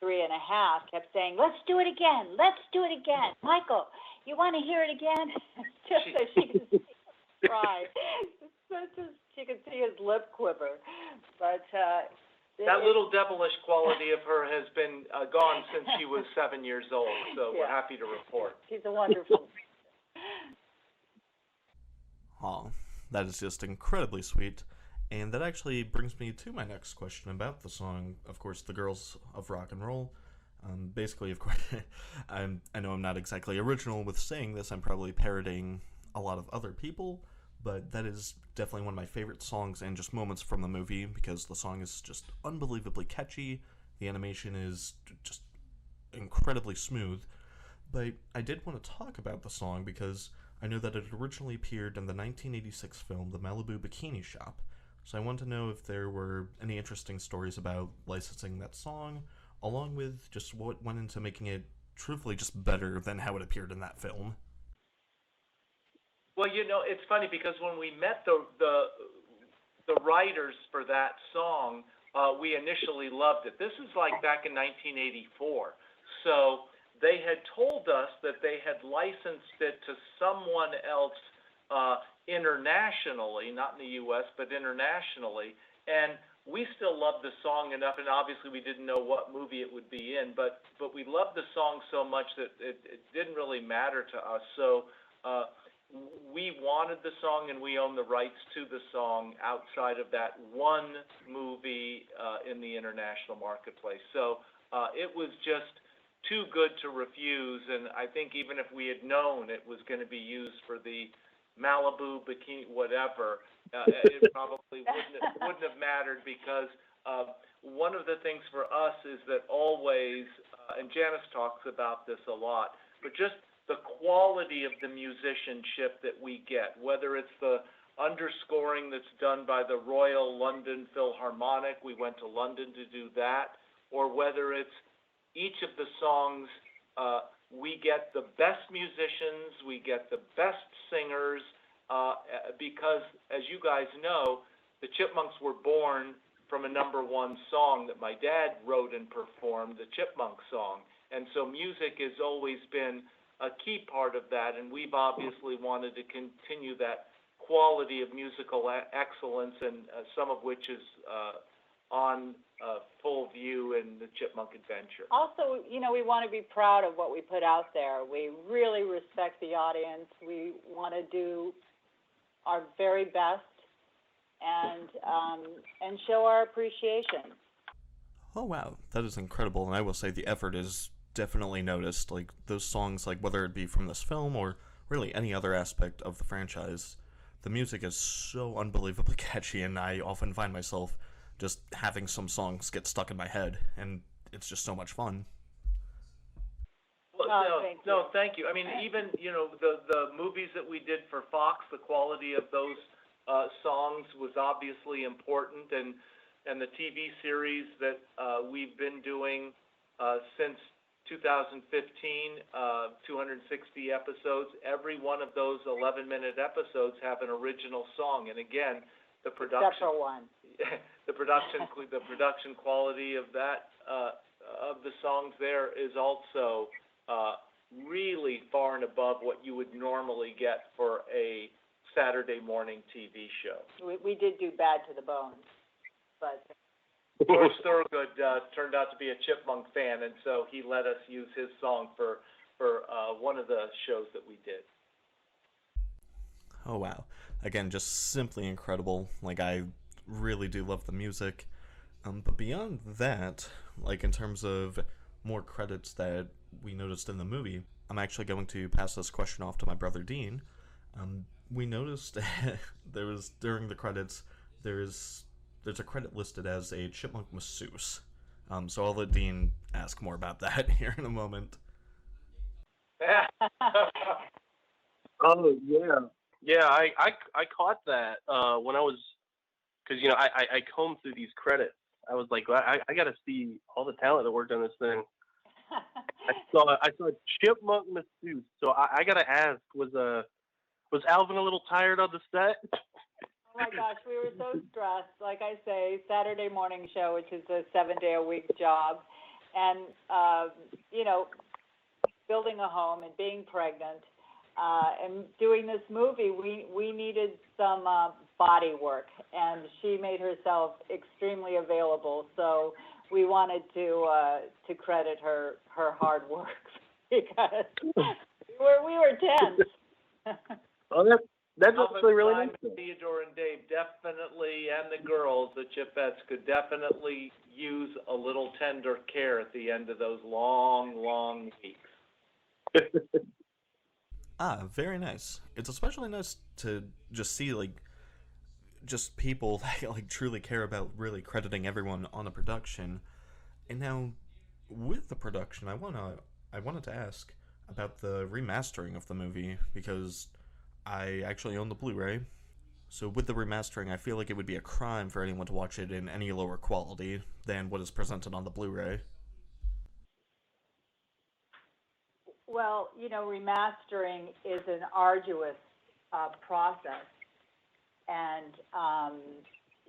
3.5, kept saying, "Let's do it again, let's do it again. Michael, you want to hear it again?" Just so she could cry. She could see his lip quiver. But that little devilish quality of her has been gone since she was 7 years old, so we're happy to report. She's a wonderful. Aw, that is just incredibly sweet. And that actually brings me to my next question about the song, of course, The Girls of Rock and Roll. Basically, of course, I know I'm not exactly original with saying this. I'm probably parodying a lot of other people, but that is definitely one of my favorite songs and just moments from the movie, because the song is just unbelievably catchy. The animation is just incredibly smooth. But I did want to talk about the song because I know that it originally appeared in the 1986 film The Malibu Bikini Shop. So I want to know if there were any interesting stories about licensing that song, along with just what went into making it truthfully just better than how it appeared in that film. Well, it's funny because when we met the writers for that song, we initially loved it. This is like back in 1984. So they had told us that they had licensed it to someone else internationally, not in the U.S., but internationally. And we still loved the song enough, and obviously we didn't know what movie it would be in, but we loved the song so much that it didn't really matter to us. So we wanted the song, and we own the rights to the song outside of that one movie in the international marketplace. So it was just too good to refuse, and I think even if we had known it was going to be used for the Malibu bikini, whatever, it probably wouldn't have mattered, because one of the things for us is that always, and Janice talks about this a lot, but just the quality of the musicianship that we get, whether it's the underscoring that's done by the Royal London Philharmonic, we went to London to do that, or whether it's each of the songs, we get the best musicians, we get the best singers, because, as you guys know, the Chipmunks were born from a #1 song that my dad wrote and performed, the Chipmunk song. And so music has always been a key part of that, and we've obviously wanted to continue that quality of musical excellence, and some of which is on full view in the Chipmunk Adventure. Also, we want to be proud of what we put out there. We really respect the audience. We want to do our very best and show our appreciation. Oh wow, that is incredible, and I will say the effort is definitely noticed. Like, those songs, like whether it be from this film or really any other aspect of the franchise, the music is so unbelievably catchy, and I often find myself just having some songs get stuck in my head, and it's just so much fun. Well, thank you. I mean, even, the movies that we did for Fox, the quality of those songs was obviously important, and the TV series that we've been doing since 2015, 260 episodes, every one of those 11-minute episodes have an original song, and again, the production, except for one. the production quality of that of the songs there is also really far and above what you would normally get for a Saturday morning TV show. We did do Bad to the Bone, but George Thorogood turned out to be a Chipmunk fan, and so he let us use his song for one of the shows that we did. Oh wow. Again, just simply incredible. Like, I really do love the music. But beyond that, like in terms of more credits that we noticed in the movie, I'm actually going to pass this question off to my brother Dean. We noticed there was, during the credits, there's a credit listed as a Chipmunk masseuse. So I'll let Dean ask more about that here in a moment. Oh yeah, yeah. I caught that when I was, because I combed through these credits. I was like, I got to see all the talent that worked on this thing. I saw Chipmunk masseuse. So I got to ask, was Alvin a little tired on the set? Oh my gosh, we were so stressed. Like I say, Saturday morning show, which is a 7-day-a-week job, and building a home and being pregnant, and doing this movie, we needed some body work, and she made herself extremely available. So we wanted to credit her hard work because we were tense. Oh, that's actually really nice. Theodore and Dave definitely, and the girls, the Chipettes, could definitely use a little tender care at the end of those long weeks. Very nice. It's especially nice to just see, like, just people that, like, truly care about really crediting everyone on the production. And now, with the production, I wanted to ask about the remastering of the movie, because I actually own the Blu-ray. So with the remastering, I feel like it would be a crime for anyone to watch it in any lower quality than what is presented on the Blu-ray. Well, remastering is an arduous process, and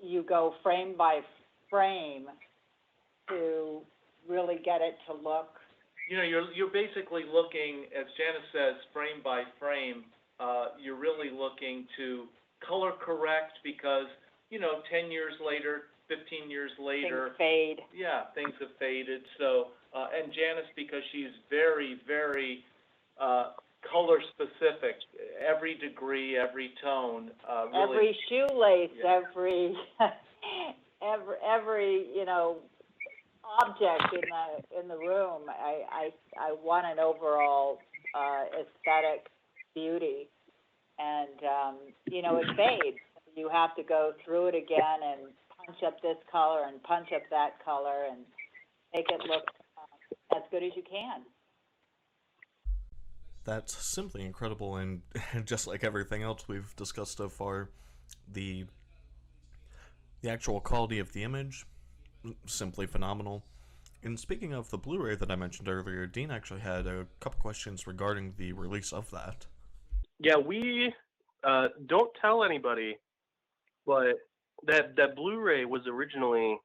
you go frame by frame to really get it to look. You're basically looking, as Janice says, frame by frame. You're really looking to color correct because, 10 years later, 15 years later, things fade. Yeah, things have faded. So, and Janice, because she's very, very color specific, every degree, every tone, really, every shoelace, yeah. every object in the room. I want an overall aesthetic beauty, and it fades. You have to go through it again and punch up this color and punch up that color and make it look as good as you can. That's simply incredible, and just like everything else we've discussed so far, the actual quality of the image, simply phenomenal. And speaking of the Blu-ray that I mentioned earlier, Dean actually had a couple questions regarding the release of that. Yeah, we don't tell anybody, but that Blu-ray was originally,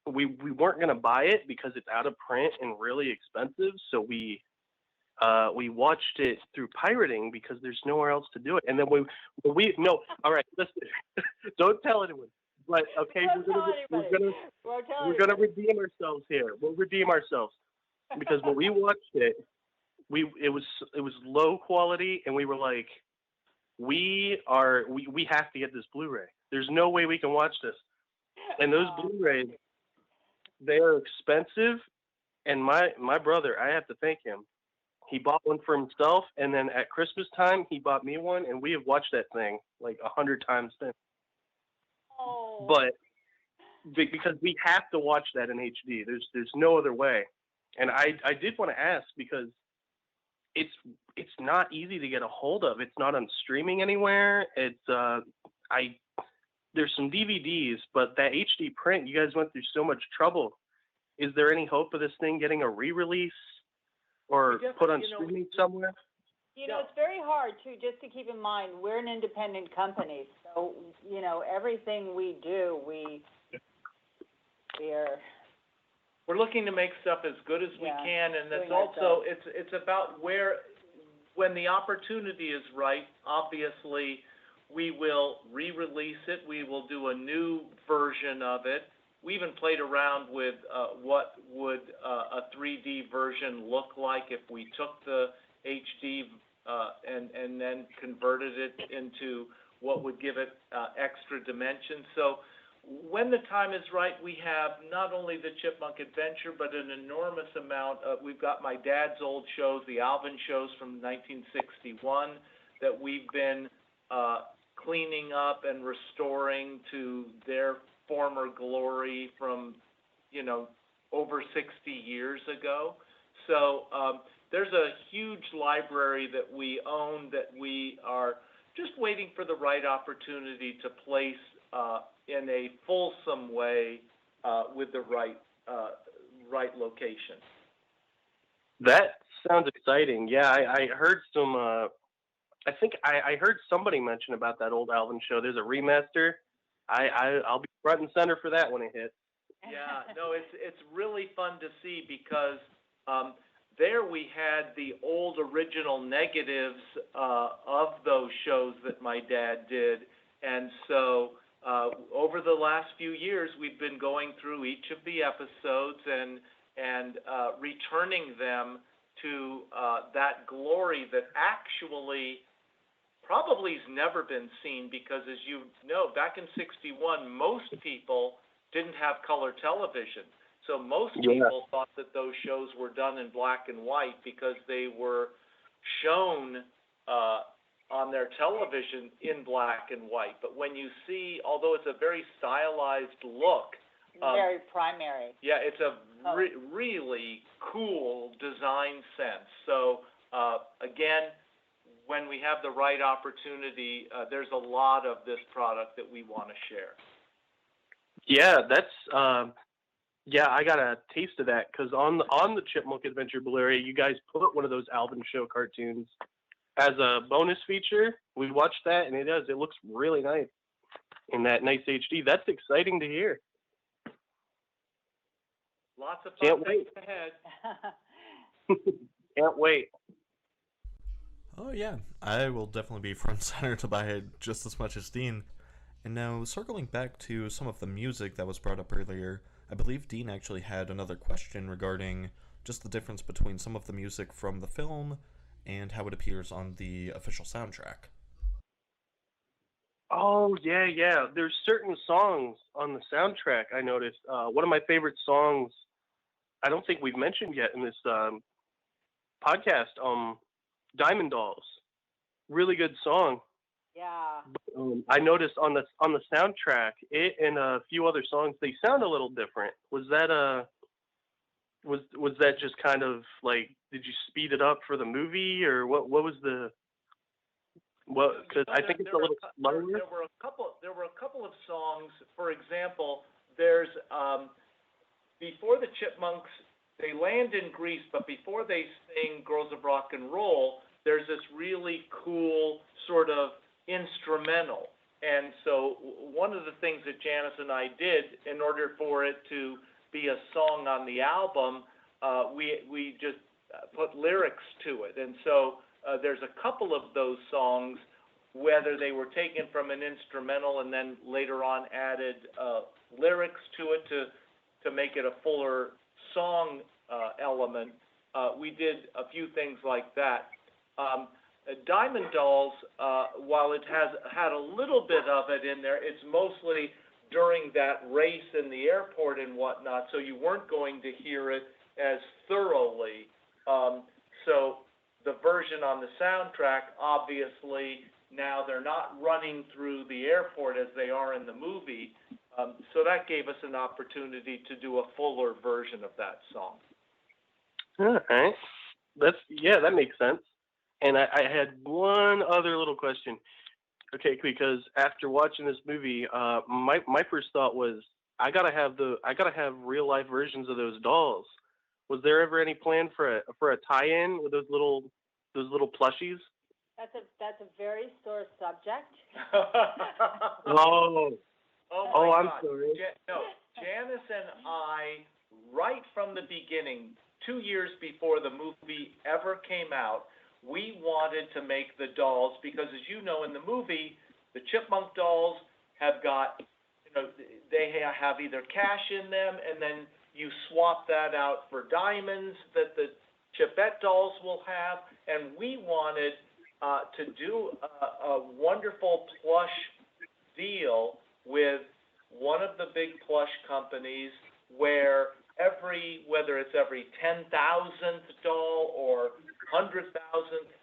we weren't going to buy it because it's out of print and really expensive, so we we watched it through pirating because there's nowhere else to do it. And then no, all right, listen, don't tell anyone. But okay, we're gonna redeem ourselves here. We'll redeem ourselves because when we watched it, it was low quality, and we were like, we have to get this Blu-ray. There's no way we can watch this. And those Blu-rays, they are expensive. And my brother, I have to thank him. He bought one for himself, and then at Christmas time, he bought me one, and we have watched that thing like 100 times since. Oh. But because we have to watch that in HD, there's no other way. And I did want to ask because it's not easy to get a hold of. It's not on streaming anywhere. It's there's some DVDs, but that HD print, you guys went through so much trouble. Is there any hope of this thing getting a re-release or put on streaming somewhere? You know, it's very hard, too, just to keep in mind, we're an independent company. So, you know, everything we do, we're looking to make stuff as good as we can, and that's also, it's about when the opportunity is right, obviously, we will re-release it. We will do a new version of it. We even played around with what would a 3D version look like if we took the HD and then converted it into what would give it extra dimension. So when the time is right, we have not only the Chipmunk Adventure, but an enormous amount of, we've got my dad's old shows, the Alvin shows from 1961, that we've been cleaning up and restoring to their former glory from, you know, over 60 years ago. So there's a huge library that we own that we are just waiting for the right opportunity to place in a fulsome way with the right location. That sounds exciting. Yeah, I heard some. I think I heard somebody mention about that old Alvin show. There's a remaster. I'll be front and center for that when it hits. Yeah, no, it's really fun to see because there we had the old original negatives of those shows that my dad did, and so over the last few years we've been going through each of the episodes and returning them to that glory that actually probably has never been seen, because as you know, back in '61, most people didn't have color television. So most people thought that those shows were done in black and white because they were shown on their television in black and white. But when you see, although it's a very stylized look, very primary. Yeah, it's a really cool design sense. So again, when we have the right opportunity, there's a lot of this product that we want to share. Yeah, that's yeah, I got a taste of that because on the Chipmunk Adventure Blu-ray, you guys put one of those Alvin Show cartoons as a bonus feature. We watched that, and it looks really nice in that nice HD. That's exciting to hear. Lots of fun things ahead. Can't wait. Oh yeah, I will definitely be front and center to buy it just as much as Dean. And now, circling back to some of the music that was brought up earlier, I believe Dean actually had another question regarding just the difference between some of the music from the film and how it appears on the official soundtrack. Oh, yeah. There's certain songs on the soundtrack I noticed. One of my favorite songs, I don't think we've mentioned yet in this podcast, Diamond Dolls. Really good song. Yeah. I noticed on the soundtrack, it and a few other songs, they sound a little different. Was that was that just kind of like, did you speed it up for the movie, or what was the because I think it's a little slower. There were a couple of songs. For example, there's before the Chipmunks, they land in Greece, but before they sing Girls of Rock and Roll, there's this really cool sort of instrumental. And so one of the things that Janice and I did in order for it to be a song on the album, we just put lyrics to it. And so there's a couple of those songs, whether they were taken from an instrumental and then later on added lyrics to it to make it a fuller song element. We did a few things like that. Diamond Dolls, while it has had a little bit of it in there, it's mostly during that race in the airport and whatnot, so you weren't going to hear it as thoroughly. So the version on the soundtrack, obviously, now they're not running through the airport as they are in the movie, so that gave us an opportunity to do a fuller version of that song. All right. That makes sense. And I had one other little question. Okay, because after watching this movie, my first thought was I gotta have real life versions of those dolls. Was there ever any plan for a tie-in with those little plushies? That's a very sore subject. Oh. Oh, I'm God. sorry. Janice and I, right from the beginning, 2 years before the movie ever came out, we wanted to make the dolls because, as you know, in the movie, the Chipmunk dolls have got, they have either cash in them, and then you swap that out for diamonds that the Chipette dolls will have, and we wanted to do a wonderful plush deal with one of the big plush companies where whether it's every 10,000th doll or 100,000th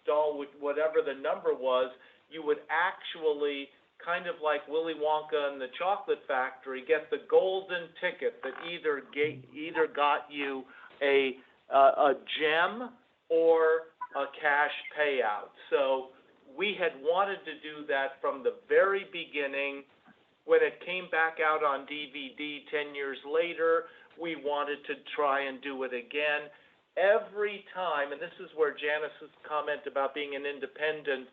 doll, whatever the number was, you would actually, kind of like Willy Wonka and the Chocolate Factory, get the golden ticket that either got you a gem or a cash payout. So we had wanted to do that from the very beginning. When it came back out on DVD 10 years later, we wanted to try and do it again. Every time, and this is where Janice's comment about being an independent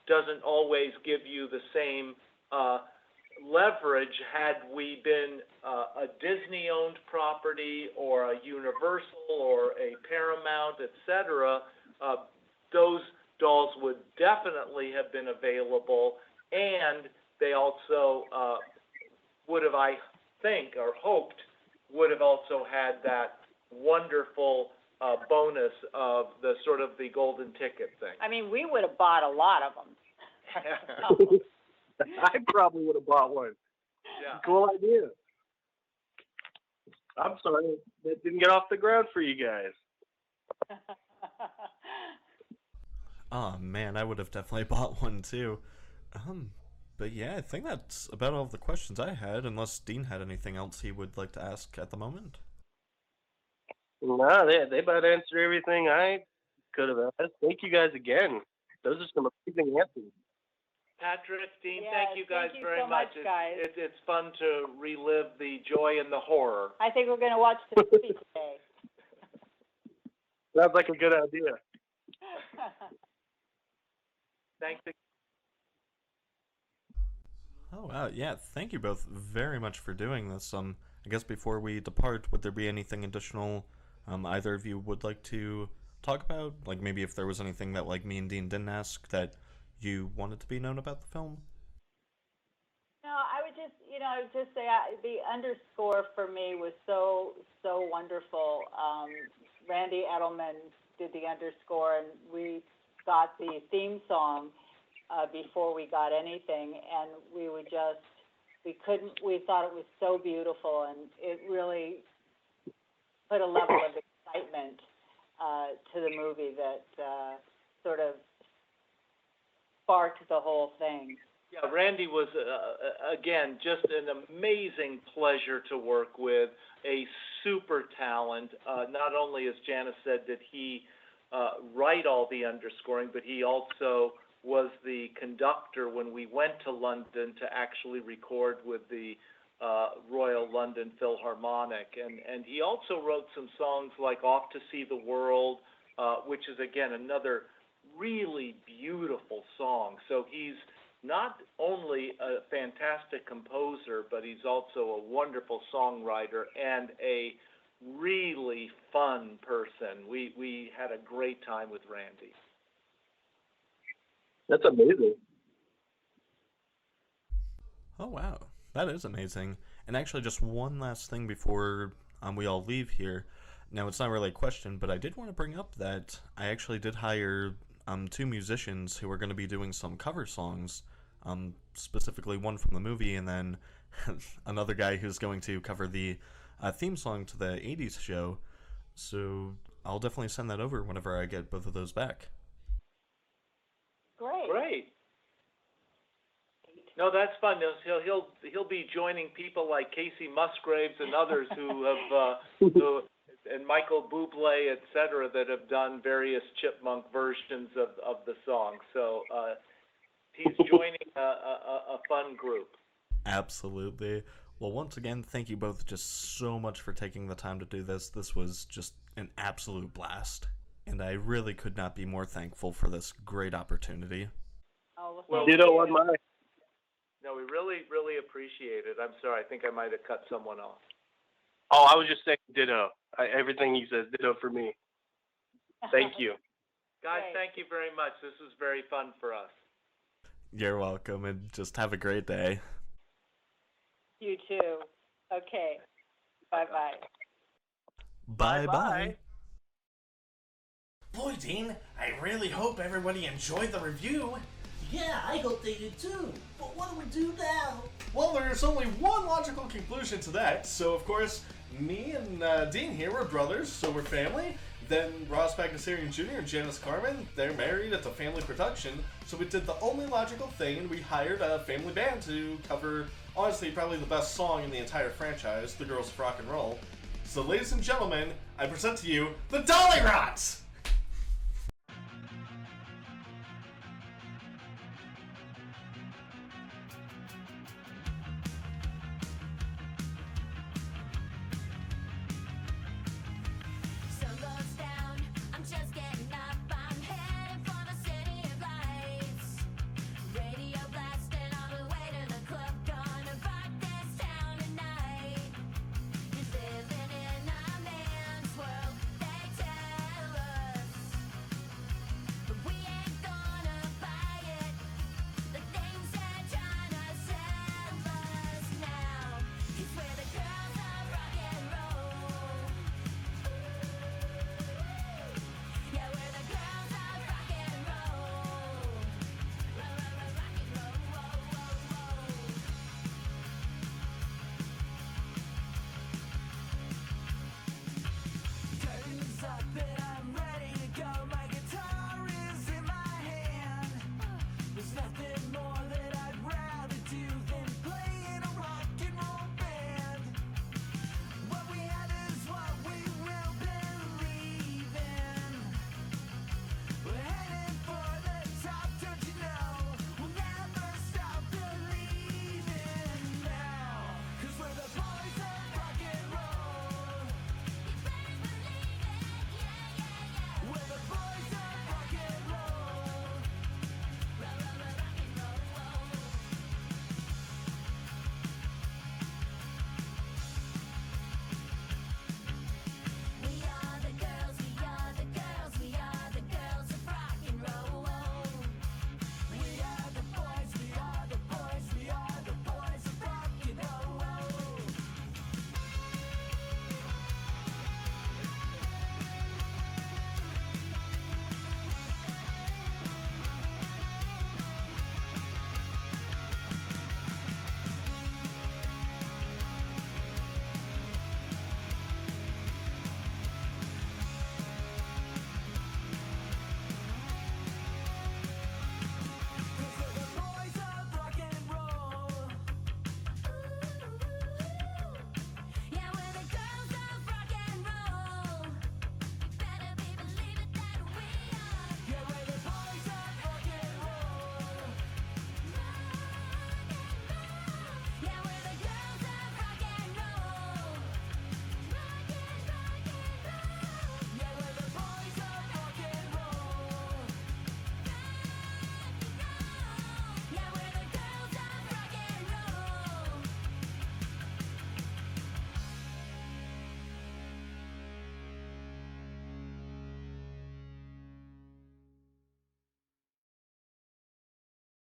doesn't always give you the same leverage. Had we been a Disney-owned property or a Universal or a Paramount, etc., those dolls would definitely have been available, and they also would have, I think, or hoped, would have also had that wonderful bonus of the sort of the golden ticket thing. I mean, we would have bought a lot of them. I probably would have bought one. Yeah. Cool idea. I'm sorry that didn't get off the ground for you guys. Oh man, I would have definitely bought one too. But yeah, I think that's about all of the questions I had, unless Dean had anything else he would like to ask at the moment. No, they about answered everything I could have asked. Thank you guys again. Those are some amazing answers. Patrick, Dean, Yes, thank you guys thank you very so much, guys. It's fun to relive the joy and the horror. I think we're going to watch the movie today. Sounds like a good idea. Thanks. Oh wow, yeah, thank you both very much for doing this. I guess before we depart, would there be anything additional either of you would like to talk about? Like maybe if there was anything that like me and Dean didn't ask that you wanted to be known about the film? No, I would just say the underscore for me was so wonderful. Randy Edelman did the underscore, and we got the theme song before we got anything, and we thought it was so beautiful, and it really put a level of excitement to the movie that sort of sparked the whole thing. Yeah, Randy was, again, just an amazing pleasure to work with, a super talent. Not only, as Janice said, did he write all the underscoring, but he also was the conductor when we went to London to actually record with the Royal London Philharmonic. And he also wrote some songs like Off to See the World, which is, again, another really beautiful song. So he's not only a fantastic composer, but he's also a wonderful songwriter and a really fun person. We had a great time with Randy. That's amazing. Oh, wow. That is amazing. And actually, just one last thing before we all leave here. Now, it's not really a question, but I did want to bring up that I actually did hire 2 musicians who are going to be doing some cover songs, specifically one from the movie, and then another guy who's going to cover the theme song to the 80s show. So I'll definitely send that over whenever I get both of those back. Great. No, that's fun. He'll be joining people like Casey Musgraves and others who have and Michael Bublé, etc., that have done various Chipmunk versions of the song. So he's joining a fun group. Absolutely. Well, once again, thank you both just so much for taking the time to do this. This was just an absolute blast, and I really could not be more thankful for this great opportunity. Oh, Well, ditto on mine. No, we really, really appreciate it. I'm sorry. I think I might have cut someone off. Oh, I was just saying ditto. Everything he says, ditto for me. Thank you. Guys, thank you very much. This was very fun for us. You're welcome, and just have a great day. You too. Okay. Bye-bye. Bye-bye. Boy, Dean, I really hope everybody enjoyed the review. Yeah, I hope they did too. But what do we do now? Well, there's only one logical conclusion to that. So, of course, me and Dean here, we're brothers, so we're family. Then Ross Bagdasarian Jr. and Janice Karman, they're married. It's a family production. So we did the only logical thing, and we hired a family band to cover, honestly, probably the best song in the entire franchise, The Girls of Rock and Roll. So, ladies and gentlemen, I present to you the Dollyrots!